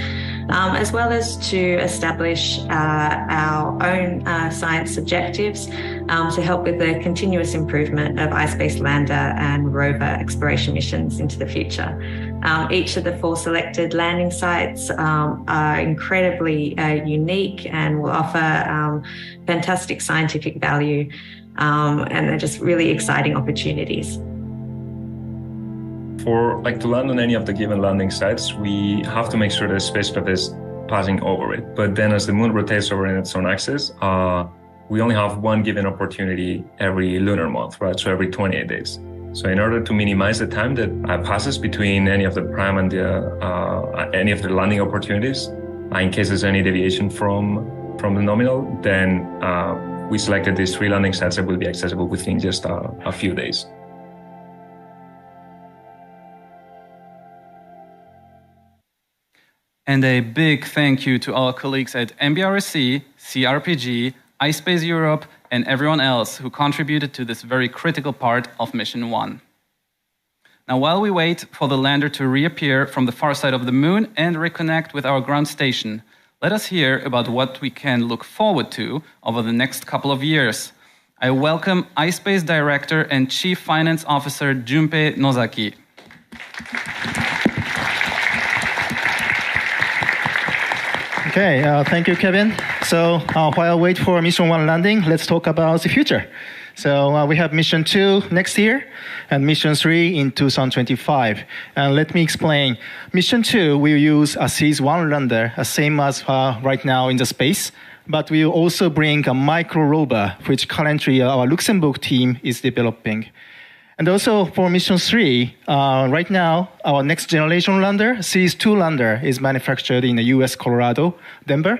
as well as to establish our own science objectives to help with the continuous improvement of ispace lander and rover exploration missions into the future. Each of the 4 selected landing sites are incredibly unique and will offer fantastic scientific value, and they're just really exciting opportunities. To land on any of the given landing sites, we have to make sure the spacecraft is passing over it. But then as the moon rotates over in its own axis, we only have one given opportunity every lunar month, right? So every 28 days. So in order to minimize the time that passes between any of the prime and any of the landing opportunities, in case there's any deviation from the nominal, then we selected these 3 landing sites that will be accessible within just a few days. And a big thank you to our colleagues at MBRSC, CRPG, iSpace Europe, and everyone else who contributed to this very critical part of Mission 1. Now, while we wait for the lander to reappear from the far side of the moon and reconnect with our ground station, let us hear about what we can look forward to over the next couple of years. I welcome iSpace Director and Chief Finance Officer Junpei Nozaki. Okay, thank you, Kevin. So while I wait for Mission 1 landing, let's talk about the future. So we have Mission 2 next year and Mission 3 in 2025. And let me explain. Mission 2 will use a Seas 1 lander, same as right now in the space, but we will also bring a micro rover, which currently our Luxembourg team is developing. And also for Mission 3, right now, our next generation lander, Seas 2 lander, is manufactured in the US, Colorado, Denver.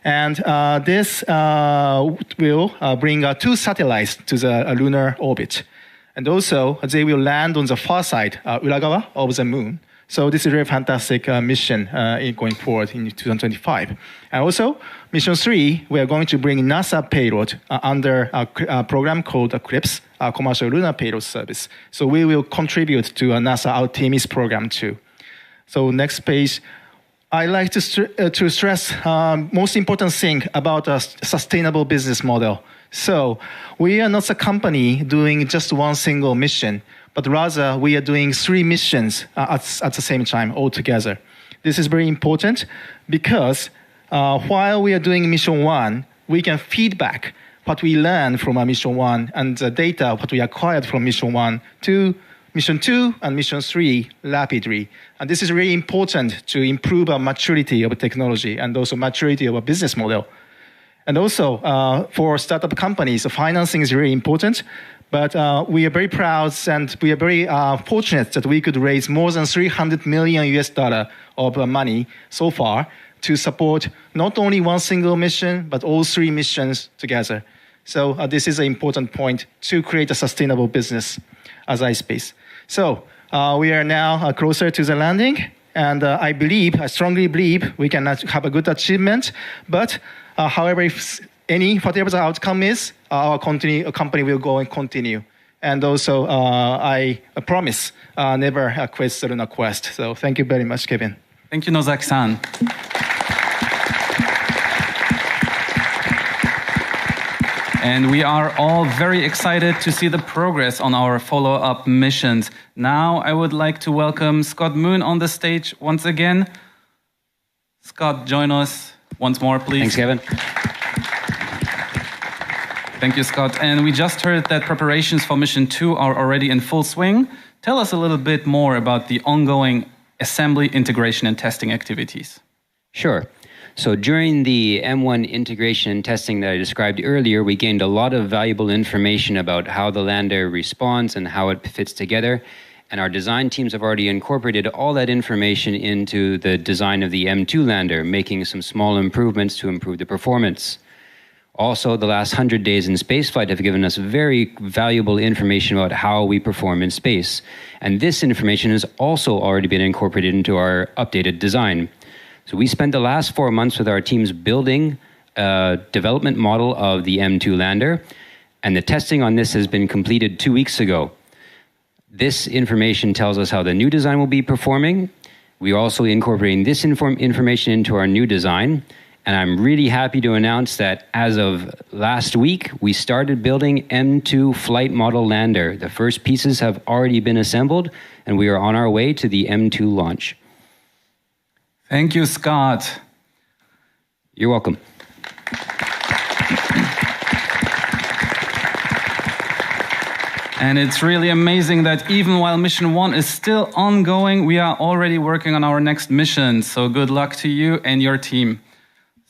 And this will bring 2 satellites to the lunar orbit. And also, they will land on the far side, Uragawa of the moon. So this is a very fantastic mission going forward in 2025. And also, Mission 3, we are going to bring NASA payload under a program called CRIPS, Commercial Lunar Payload Service. So we will contribute to NASA Artemis program too. So next page. I like to stress most important thing about a sustainable business model. So we are not a company doing just one single mission, but rather we are doing 3 missions at the same time altogether. This is very important because while we are doing Mission 1, we can feedback what we learned from our Mission 1 and the data what we acquired from Mission 1 to Mission 2 and Mission 3 rapidly. And this is really important to improve our maturity of technology and also maturity of our business model. And also for startup companies, financing is really important. But we are very proud and we are very fortunate that we could raise more than $300 million of money so far to support not only one single mission, but all 3 missions together. So this is an important point to create a sustainable business as iSpace. So we are now closer to the landing, and I strongly believe we can have a good achievement. But however, whatever the outcome is, our company will go and continue. And also, I promise never quit the Lunar Quest. So thank you very much, Kevin. Thank you, Nozaki-san. And we are all very excited to see the progress on our follow-up missions. Now I would like to welcome Scott Moon on the stage once again. Scott, join us once more, please. Thanks, Kevin. Thank you, Scott. And we just heard that preparations for Mission 2 are already in full swing. Tell us a little bit more about the ongoing assembly, integration, and testing activities. Sure. So during the M1 integration and testing that I described earlier, we gained a lot of valuable information about how the lander responds and how it fits together. And our design teams have already incorporated all that information into the design of the M2 lander, making some small improvements to improve the performance. Also, the last 100 days in spaceflight have given us very valuable information about how we perform in space. And this information has also already been incorporated into our updated design. So we spent the last 4 months with our teams building a development model of the M2 lander, and the testing on this has been completed 2 weeks ago. This information tells us how the new design will be performing. We're also incorporating this information into our new design, And I'm really happy to announce that as of last week, we started building M2 flight model lander. The first pieces have already been assembled, and we are on our way to the M2 launch. Thank you, Scott. You're welcome. And it's really amazing that even while Mission 1 is still ongoing, we are already working on our next mission. So good luck to you and your team.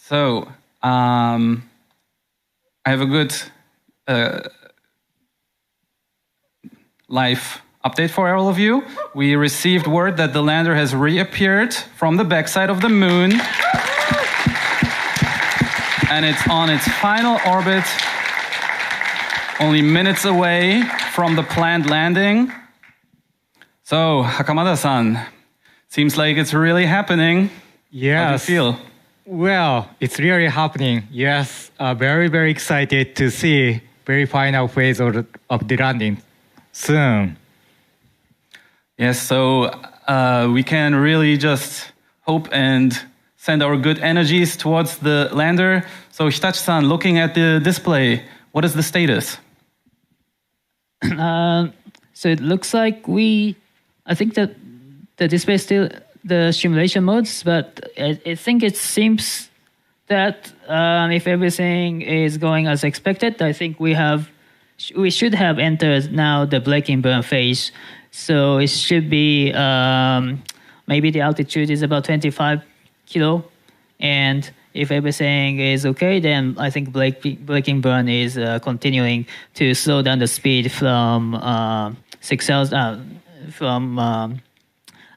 So, I have a good life update for all of you. We received word that the lander has reappeared from the backside of the moon. And it's on its final orbit, only minutes away from the planned landing. So, Hakamada-san, seems like it's really happening. Yes. How do you feel? Well, it's really happening. Yes, very, very excited to see very final phase of the landing soon. Yes, so we can really just hope and send our good energies towards the lander. So Hitachi-san, looking at the display, what is the status? So it looks like I think that the display is still the simulation modes, but I think it seems that if everything is going as expected, I think we should have entered now the braking burn phase. So it should be maybe the altitude is about 25 kilo, and if everything is okay, then I think braking burn is continuing to slow down the speed from 6,000 from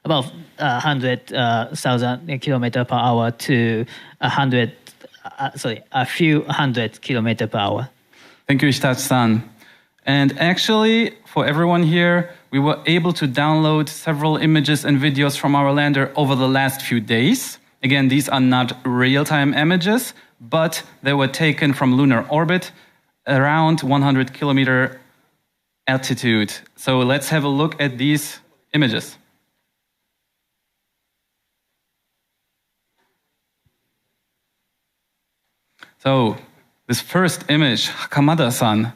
about 100,000 kilometers per hour to a few hundred kilometers per hour. Thank you, Hitachi-san. And actually, for everyone here, we were able to download several images and videos from our lander over the last few days. Again, these are not real-time images, but they were taken from lunar orbit around 100 kilometer altitude. So let's have a look at these images. So this first image, Hakamada-san,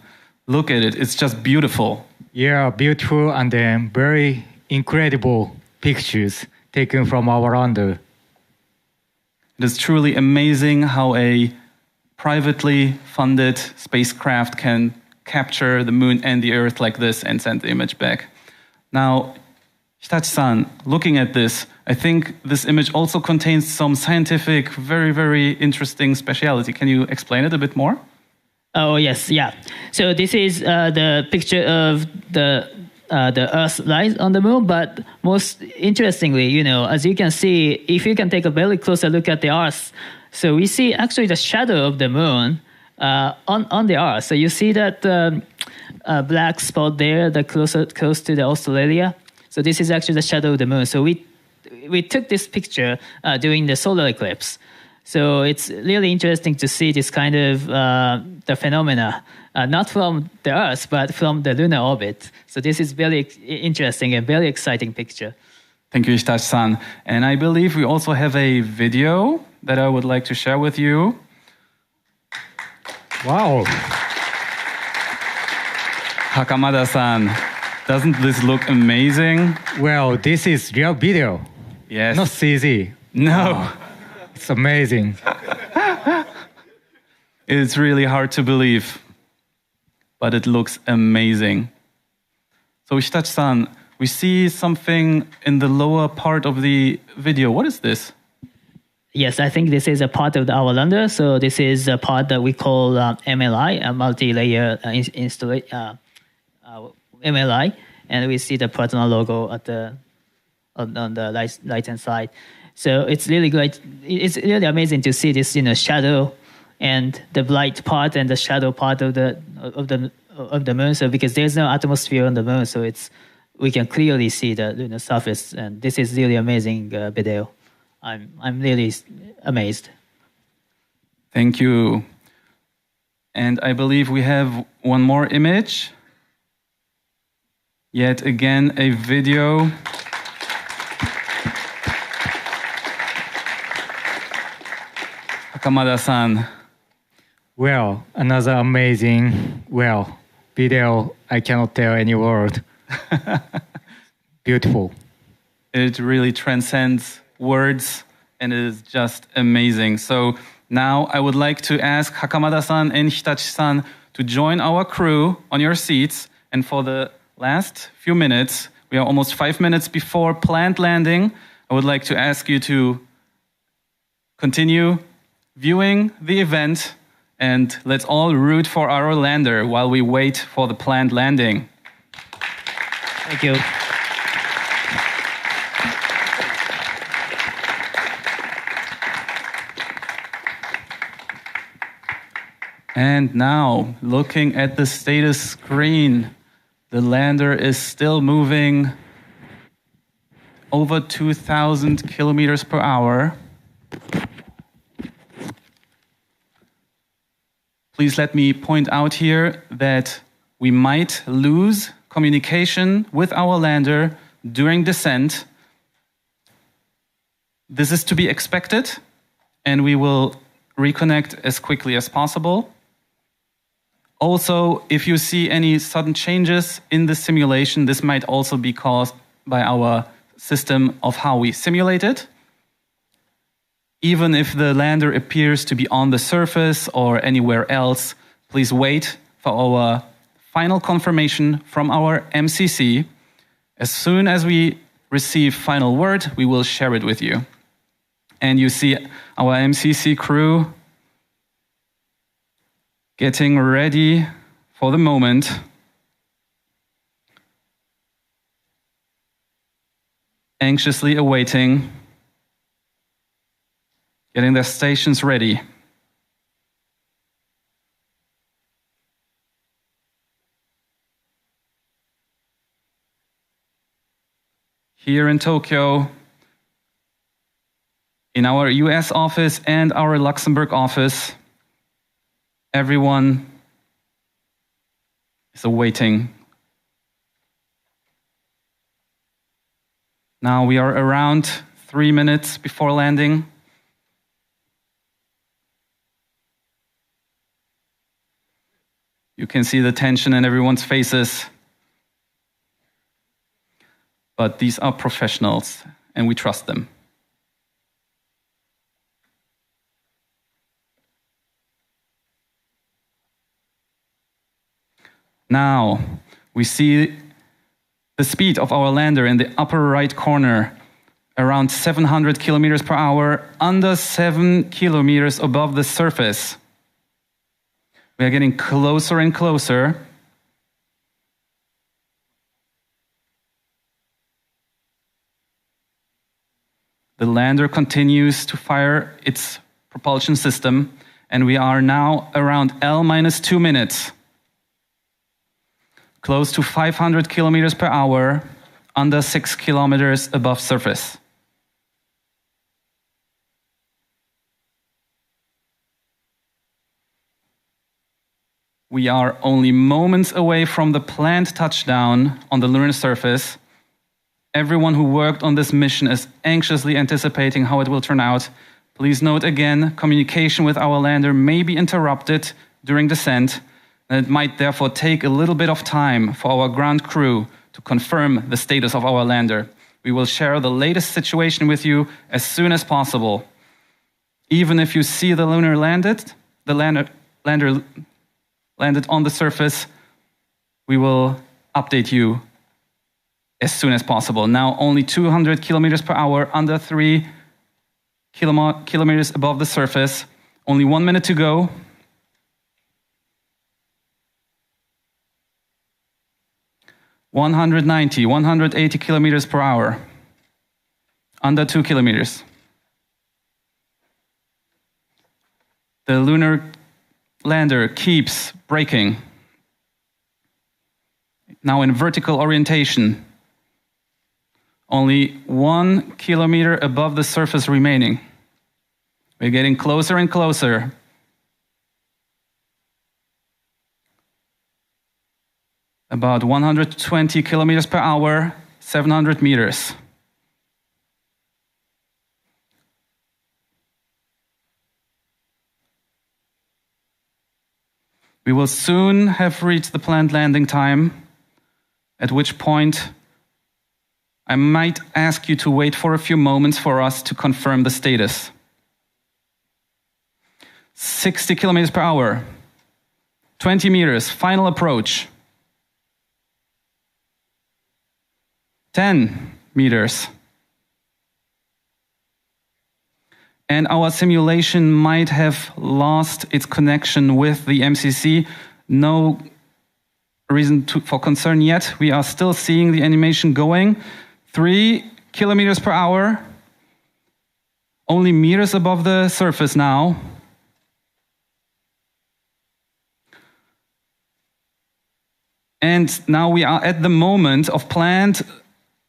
look at it. It's just beautiful. Yeah, beautiful and then very incredible pictures taken from our lander. It is truly amazing how a privately funded spacecraft can capture the moon and the Earth like this and send the image back. Now, Hitachi-san, looking at this, I think this image also contains some scientific, very, very interesting speciality. Can you explain it a bit more? Oh, yes, yeah. So this is the picture of the Earth lies on the moon, but most interestingly, as you can see, if you can take a very closer look at the Earth, so we see actually the shadow of the moon on the Earth. So you see that black spot there, close to the Australia. So this is actually the shadow of the moon. So we took this picture during the solar eclipse. So it's really interesting to see this kind of the phenomena, not from the Earth, but from the lunar orbit. So this is very interesting and very exciting picture. Thank you, Hitachi-san. And I believe we also have a video that I would like to share with you. Wow. Hakamada-san, doesn't this look amazing? Well, this is real video. Yes. Not CG. No. Wow. It's amazing. It's really hard to believe, but it looks amazing. So Hitachi-san, we see something in the lower part of the video. What is this? Yes, I think this is a part of our lander. So this is a part that we call MLI, a multi-layer MLI, and we see the partner logo at on the right-hand side. So it's really great. It's really amazing to see this, shadow and the bright part and the shadow part of the moon. So because there's no atmosphere on the moon, so we can clearly see the lunar surface. And this is really amazing video. I'm really amazed. Thank you. And I believe we have one more image. Yet again, a video. Hakamada-san. Well, another amazing, video. I cannot tell any word. Beautiful. It really transcends words and it is just amazing. So now I would like to ask Hakamada-san and Hitachi-san to join our crew on your seats. And for the last few minutes, we are almost 5 minutes before planned landing, I would like to ask you to continue viewing the event and let's all root for our lander while we wait for the planned landing. Thank you. And now, looking at the status screen, the lander is still moving over 2,000 kilometers per hour. Please let me point out here that we might lose communication with our lander during descent. This is to be expected, and we will reconnect as quickly as possible. Also, if you see any sudden changes in the simulation, this might also be caused by our system of how we simulate it. Even if the lander appears to be on the surface or anywhere else, please wait for our final confirmation from our MCC. As soon as we receive final word, we will share it with you. And you see our MCC crew getting ready for the moment. Anxiously awaiting, getting their stations ready. Here in Tokyo, in our US office and our Luxembourg office, everyone is awaiting. Now we are around 3 minutes before landing. You can see the tension in everyone's faces. But these are professionals, and we trust them. Now, we see the speed of our lander in the upper right corner, around 700 kilometers per hour, under 7 kilometers above the surface. We are getting closer and closer. The lander continues to fire its propulsion system, and we are now around L-2 minutes. Close to 500 kilometers per hour, under 6 kilometers above surface. We are only moments away from the planned touchdown on the lunar surface. Everyone who worked on this mission is anxiously anticipating how it will turn out. Please note again, communication with our lander may be interrupted during descent, and it might therefore take a little bit of time for our ground crew to confirm the status of our lander. We will share the latest situation with you as soon as possible. Even if you see the lander landed on the surface, we will update you as soon as possible. Now only 200 kilometers per hour, under 3 kilometers above the surface. Only 1 minute to go. (190, 180 kilometers per hour), under 2 kilometers. The lunar lander keeps braking. Now in vertical orientation. Only 1 kilometer above the surface remaining. We're getting closer and closer. About 120 kilometers per hour, 700 meters. We will soon have reached the planned landing time, at which point I might ask you to wait for a few moments for us to confirm the status. 60 kilometers per hour, 20 meters, final approach. 10 meters. And our simulation might have lost its connection with the MCC. No reason for concern yet. We are still seeing the animation going. 3 kilometers per hour. Only meters above the surface now. And now we are at the moment of planned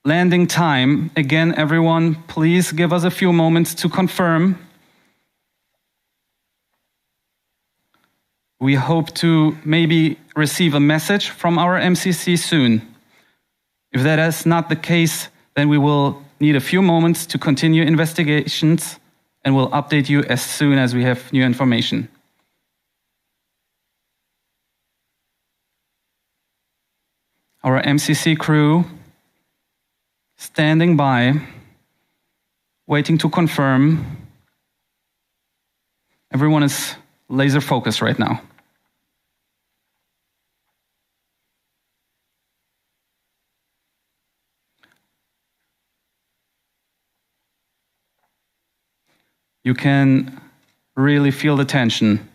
landing time. Again, everyone, please give us a few moments to confirm. We hope to maybe receive a message from our MCC soon. If that is not the case, then we will need a few moments to continue investigations and we'll update you as soon as we have new information. Our MCC crew standing by, waiting to confirm. Everyone is laser focused right now. You can really feel the tension.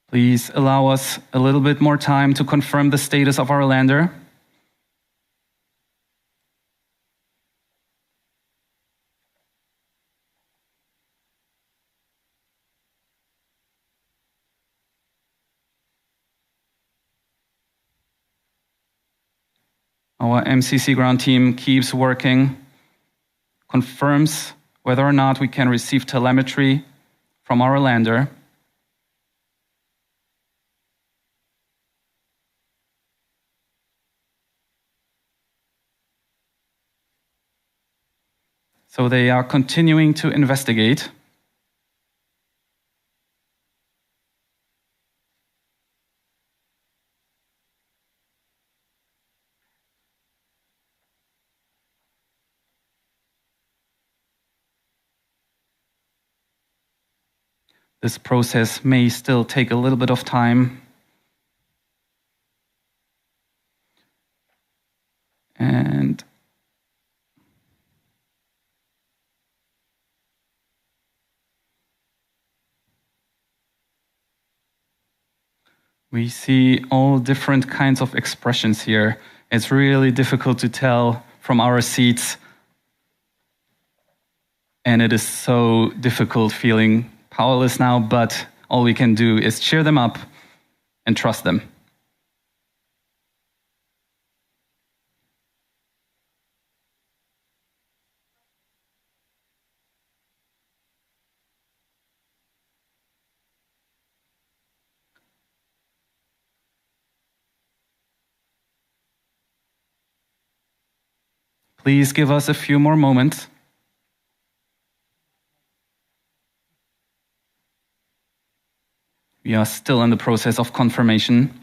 Please allow us a little bit more time to confirm the status of our lander. Our MCC ground team keeps working, confirms whether or not we can receive telemetry from our lander. So they are continuing to investigate. This process may still take a little bit of time. And we see all different kinds of expressions here. It's really difficult to tell from our seats. And it is so difficult feeling powerless now, but all we can do is cheer them up and trust them. Please give us a few more moments. We are still in the process of confirmation.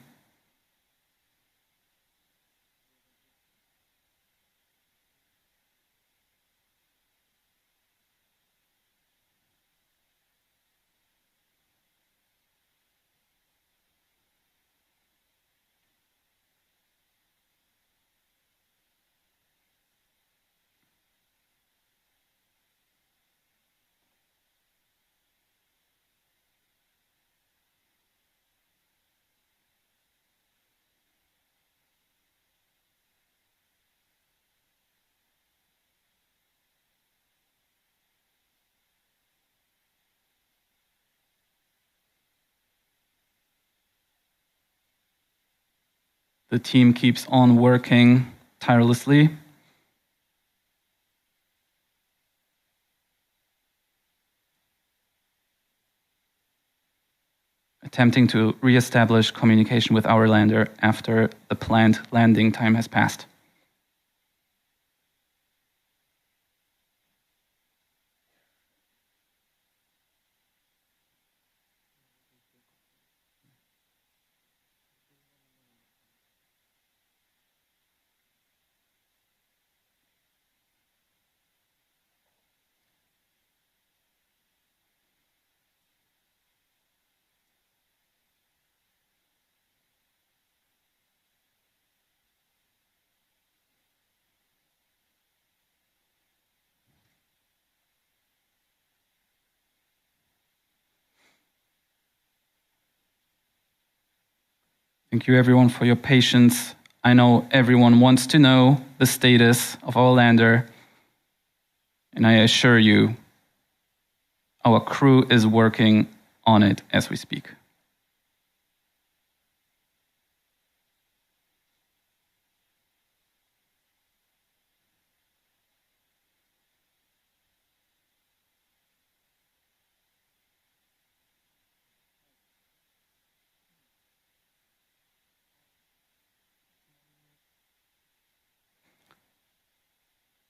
The team keeps on working tirelessly. attempting to reestablish communication with our lander after the planned landing time has passed. Thank you everyone for your patience. I know everyone wants to know the status of our lander, and I assure you, our crew is working on it as we speak.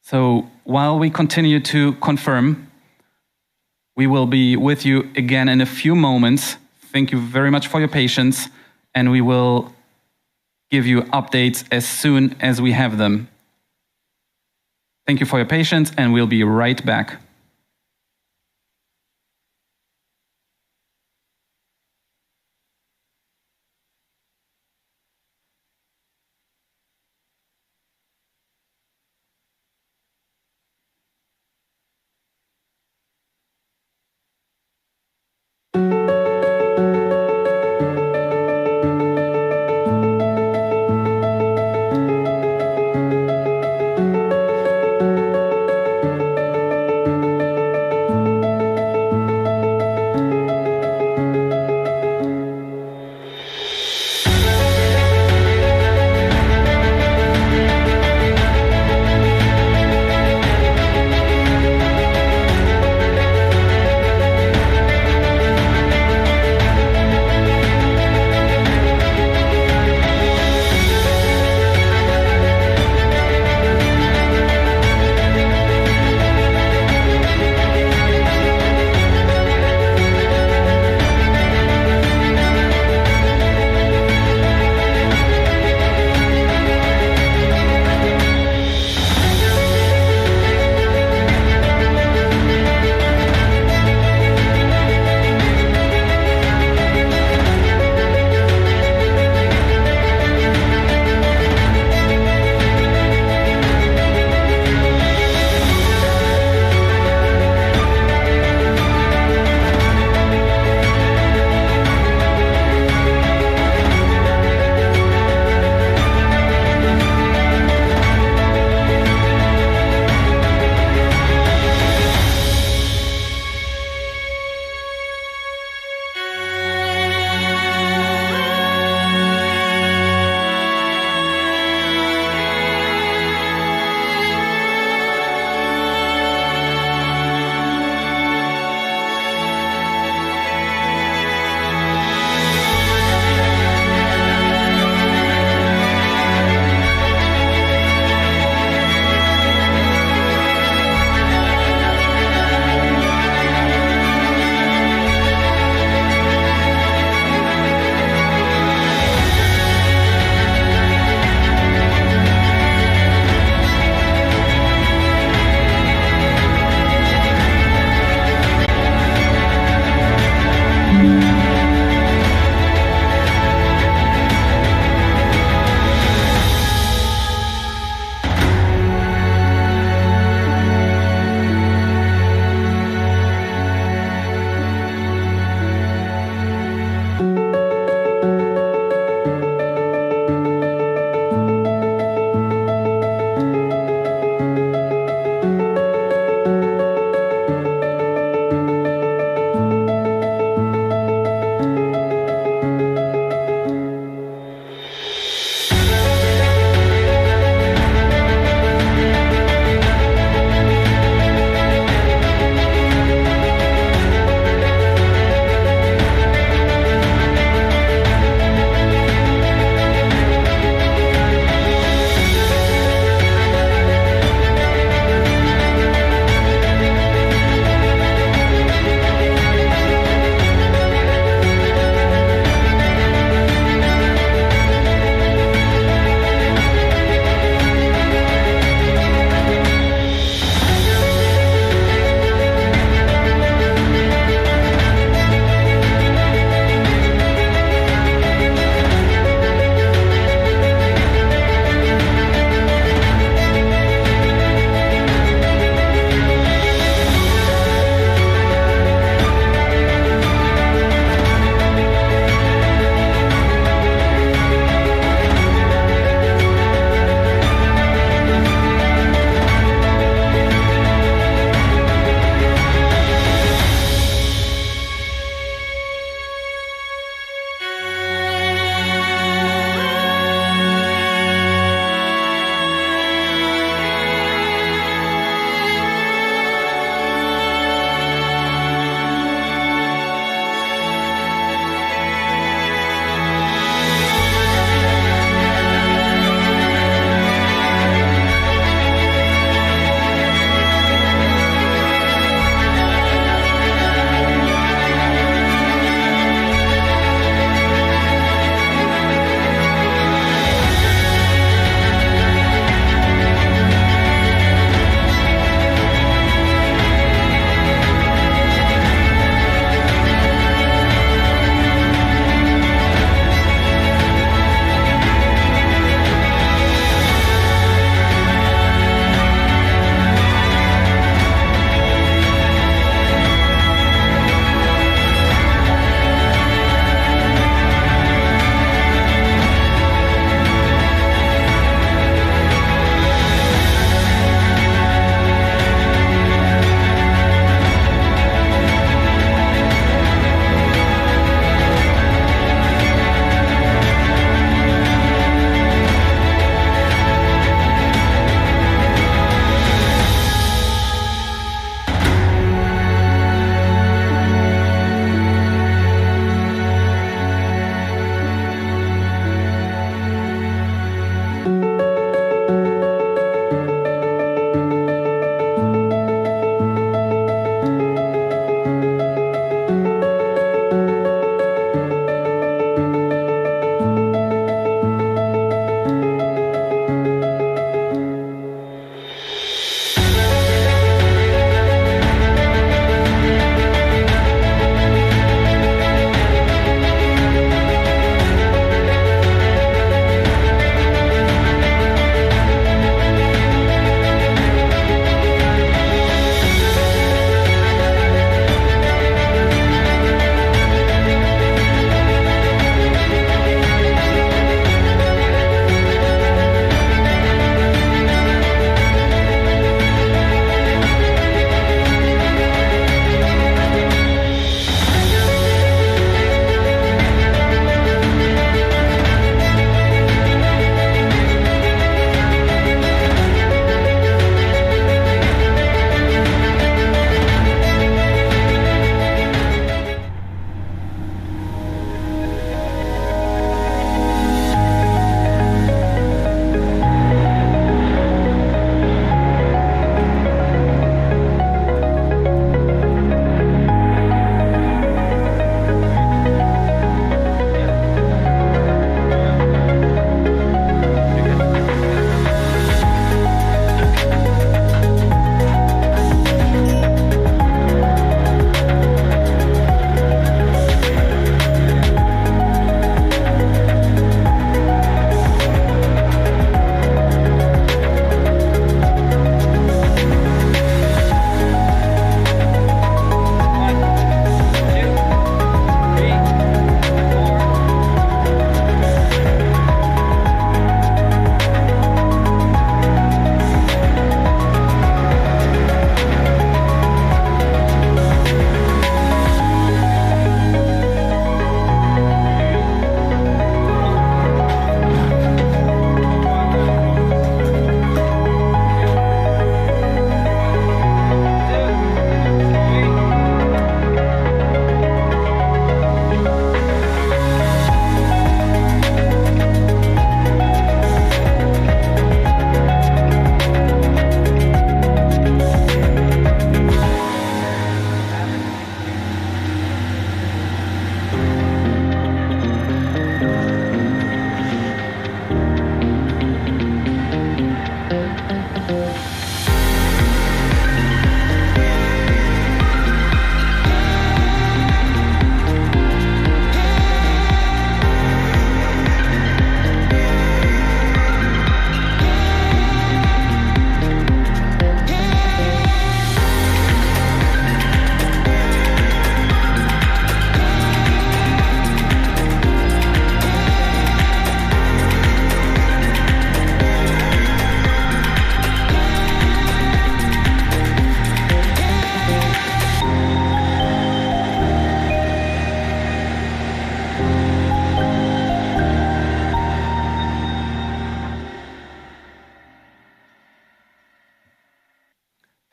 So while we continue to confirm, we will be with you again in a few moments. Thank you very much for your patience, and we will give you updates as soon as we have them. Thank you for your patience, and we'll be right back.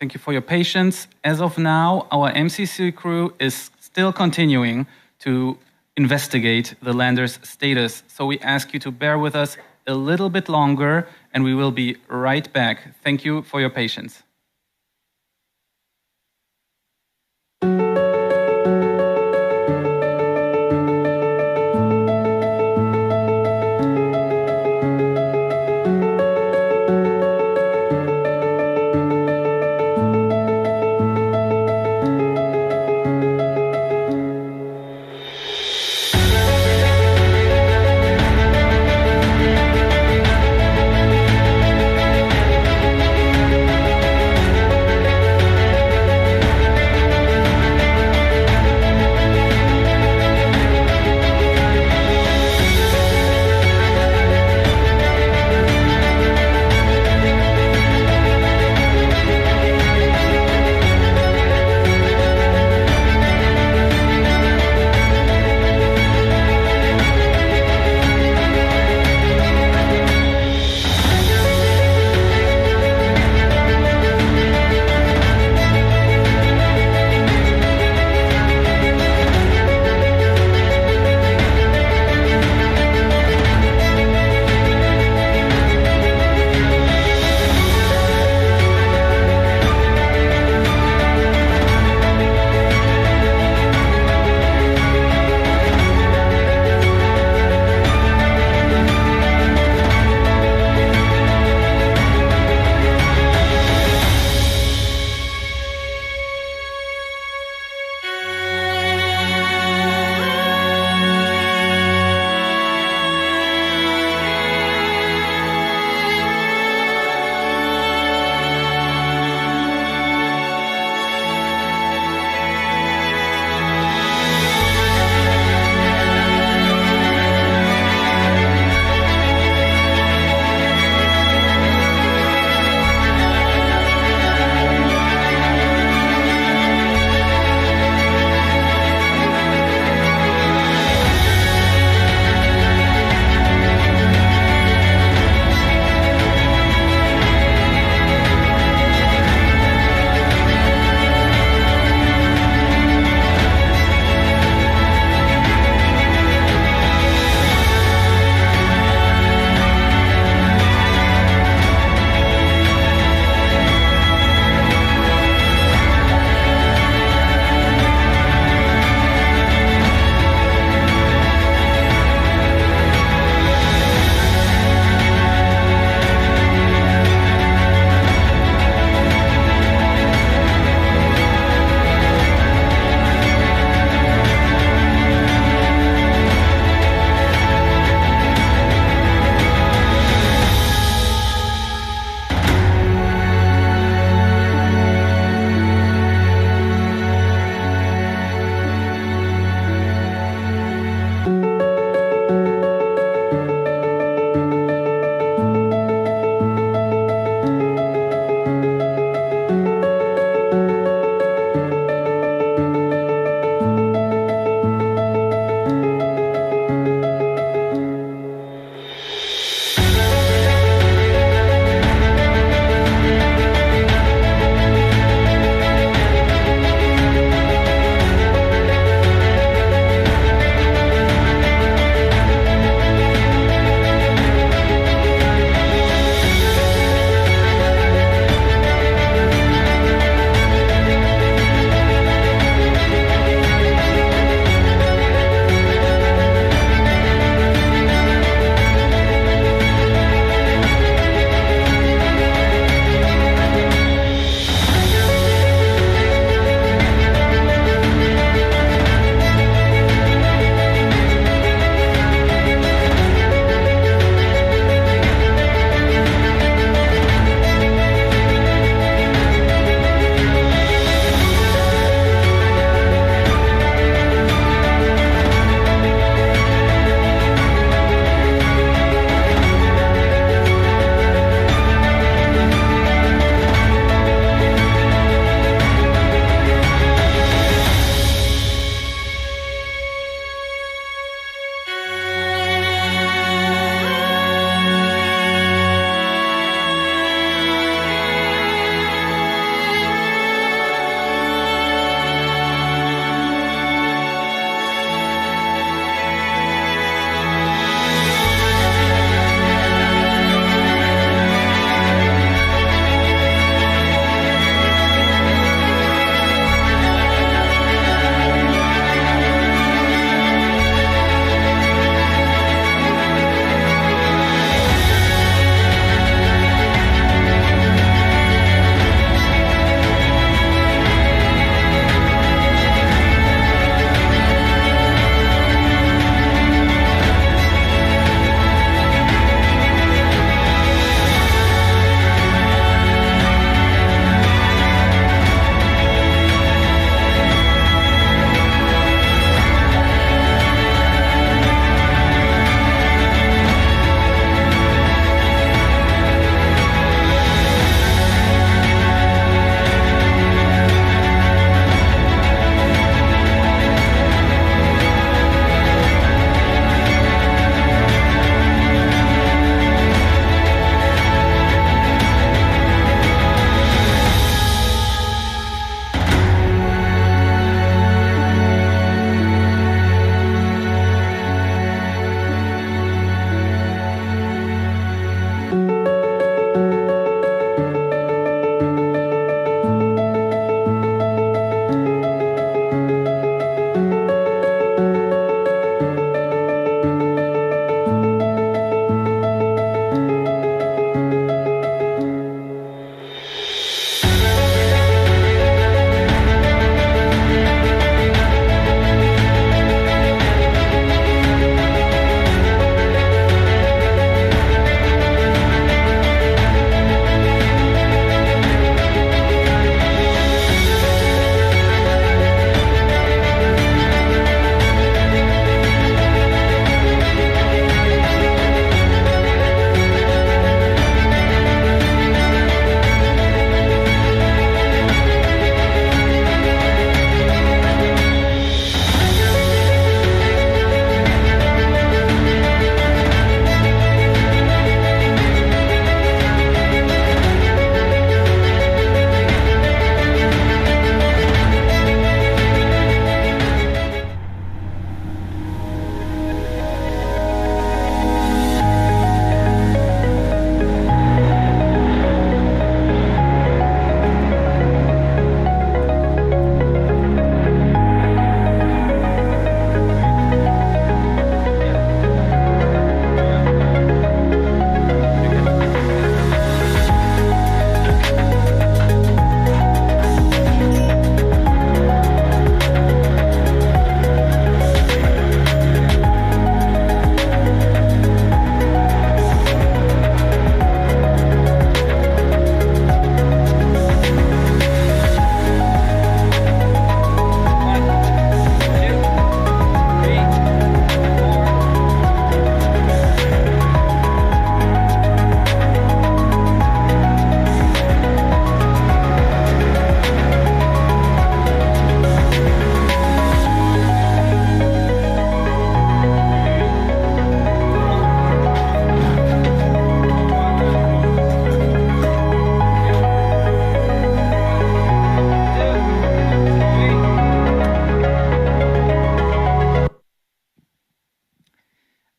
Thank you for your patience. As of now, our MCC crew is still continuing to investigate the lander's status. So we ask you to bear with us a little bit longer, and we will be right back. Thank you for your patience.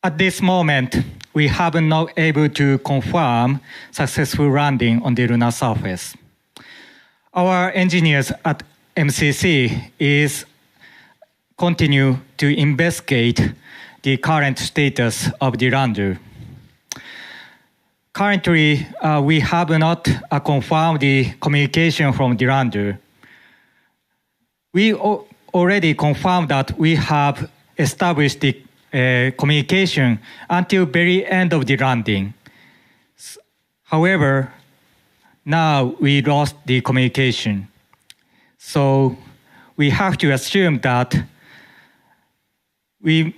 At this moment, we have not able to confirm successful landing on the lunar surface. Our engineers at MCC is continue to investigate the current status of the lander. Currently, we have not confirmed the communication from the lander. We already confirmed that we have established the communication until very end of the landing. However, now we lost the communication. So we have to assume that we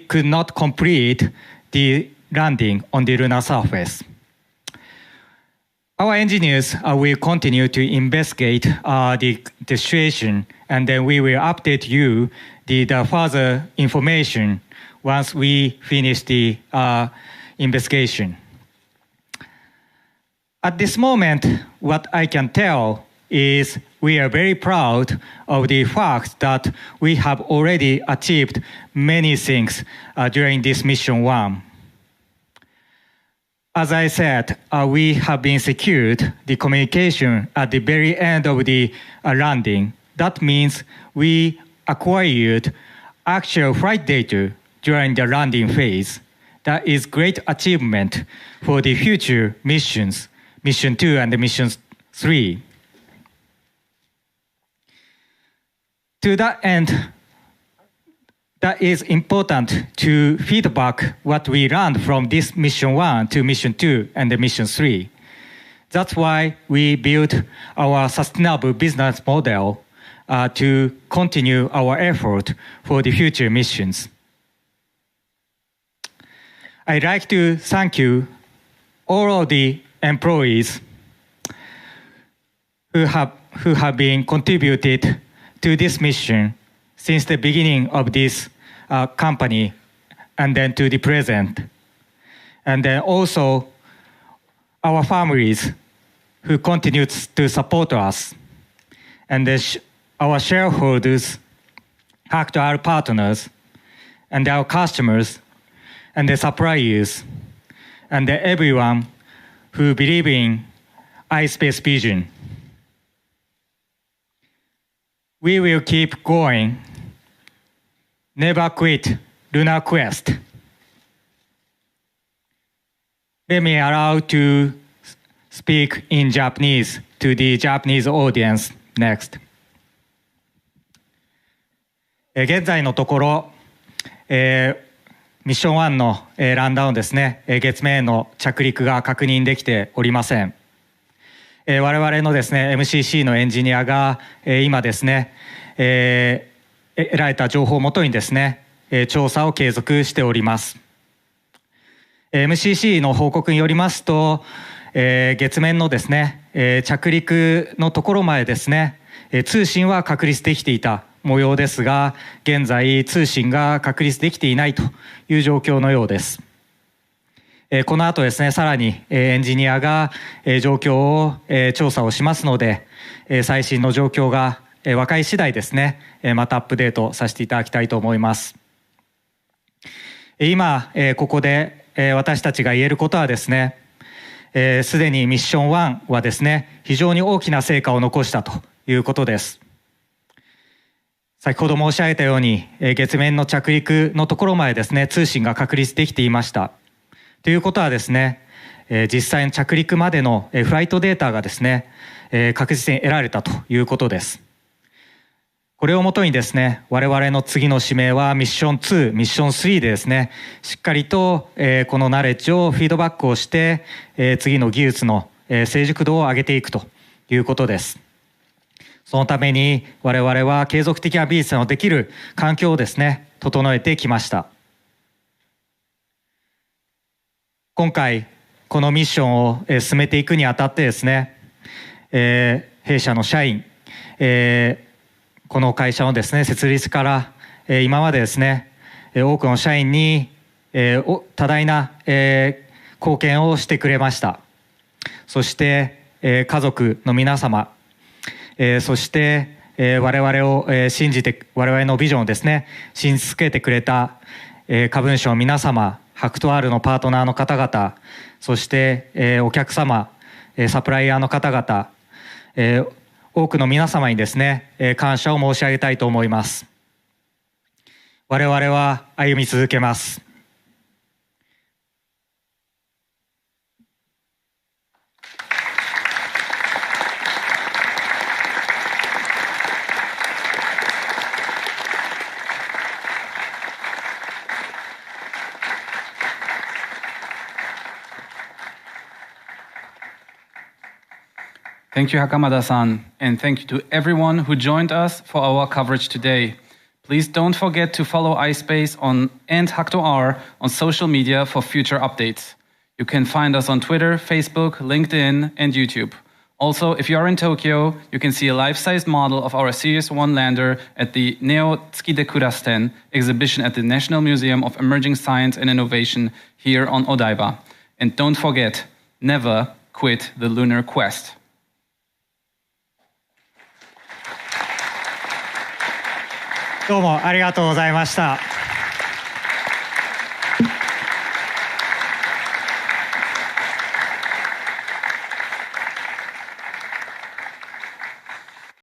could not complete the landing on the lunar surface. Our engineers will continue to investigate the situation, and then we will update you the further information once we finish the investigation. At this moment, what I can tell is we are very proud of the fact that we have already achieved many things during this mission 1. As I said, we have been secured the communication at the very end of the landing. That means we acquired actual flight data during the landing phase. That is great achievement for the future missions, Mission 2 and Mission 3. To that end, that is important to feedback what we learned from this Mission 1 to Mission 2 and the Mission 3. That's why we built our sustainable business model to continue our effort for the future missions. I'd like to thank you, all of the employees who have been contributed to this mission since the beginning of this company and then to the present. And then also our families who continue to support us. And our shareholders, HAKUTO-R partners, and our customers, and the suppliers, and everyone who believe in ispace vision. We will keep going. Never quit Lunar Quest. Let me allow to speak in Japanese to the Japanese audience next. 現在のところ、ミッション1のランダウンですね、月面への着陸が確認できておりません。我々のですね、MCC のエンジニアが今ですね、得られた情報をもとにですね、調査を継続しております。MCC の報告によりますと、月面のですね、着陸のところまでですね、通信は確立できていた模様ですが、現在通信が確立できていないという状況のようです。この後ですね、さらにエンジニアが状況を調査をしますので、最新の状況が分かり次第ですね、またアップデートさせていただきたいと思います。今ここで私たちが言えることはですね、すでにミッション1はですね、非常に大きな成果を残したということです。先ほど申し上げたように、月面の着陸のところまでですね、通信が確立できていました。ということはですね、実際の着陸までのフライトデータがですね、確実に得られたということです。これをもとにですね、我々の次の使命はミッション2、ミッション3でですね、しっかりとこのナレッジをフィードバックをして、次の技術の成熟度を上げていくということです。そのために我々は継続的なビジネスのできる環境をですね、整えてきました。今回このミッションを進めていくにあたってですね、弊社の社員、この会社のですね、設立から今までですね、多くの社員に多大な貢献をしてくれました。そして家族の皆様、そして我々を信じて、我々のビジョンをですね、信じ続けてくれた株主の皆様、HAKUTO-R のパートナーの方々、そしてお客様、サプライヤーの方々、多くの皆様にですね、感謝を申し上げたいと思います。我々は歩み続けます。Thank you, Hakamada-san, and thank you to everyone who joined us for our coverage today. Please don't forget to follow ispace and HAKUTO-R on social media for future updates. You can find us on Twitter, Facebook, LinkedIn, and YouTube. Also, if you are in Tokyo, you can see a life-sized model of our Series 1 lander at the Neo Tsukide Kurasten exhibition at the National Museum of Emerging Science and Innovation here on Odaiba. And don't forget, never quit the lunar quest. どうもありがとうございました。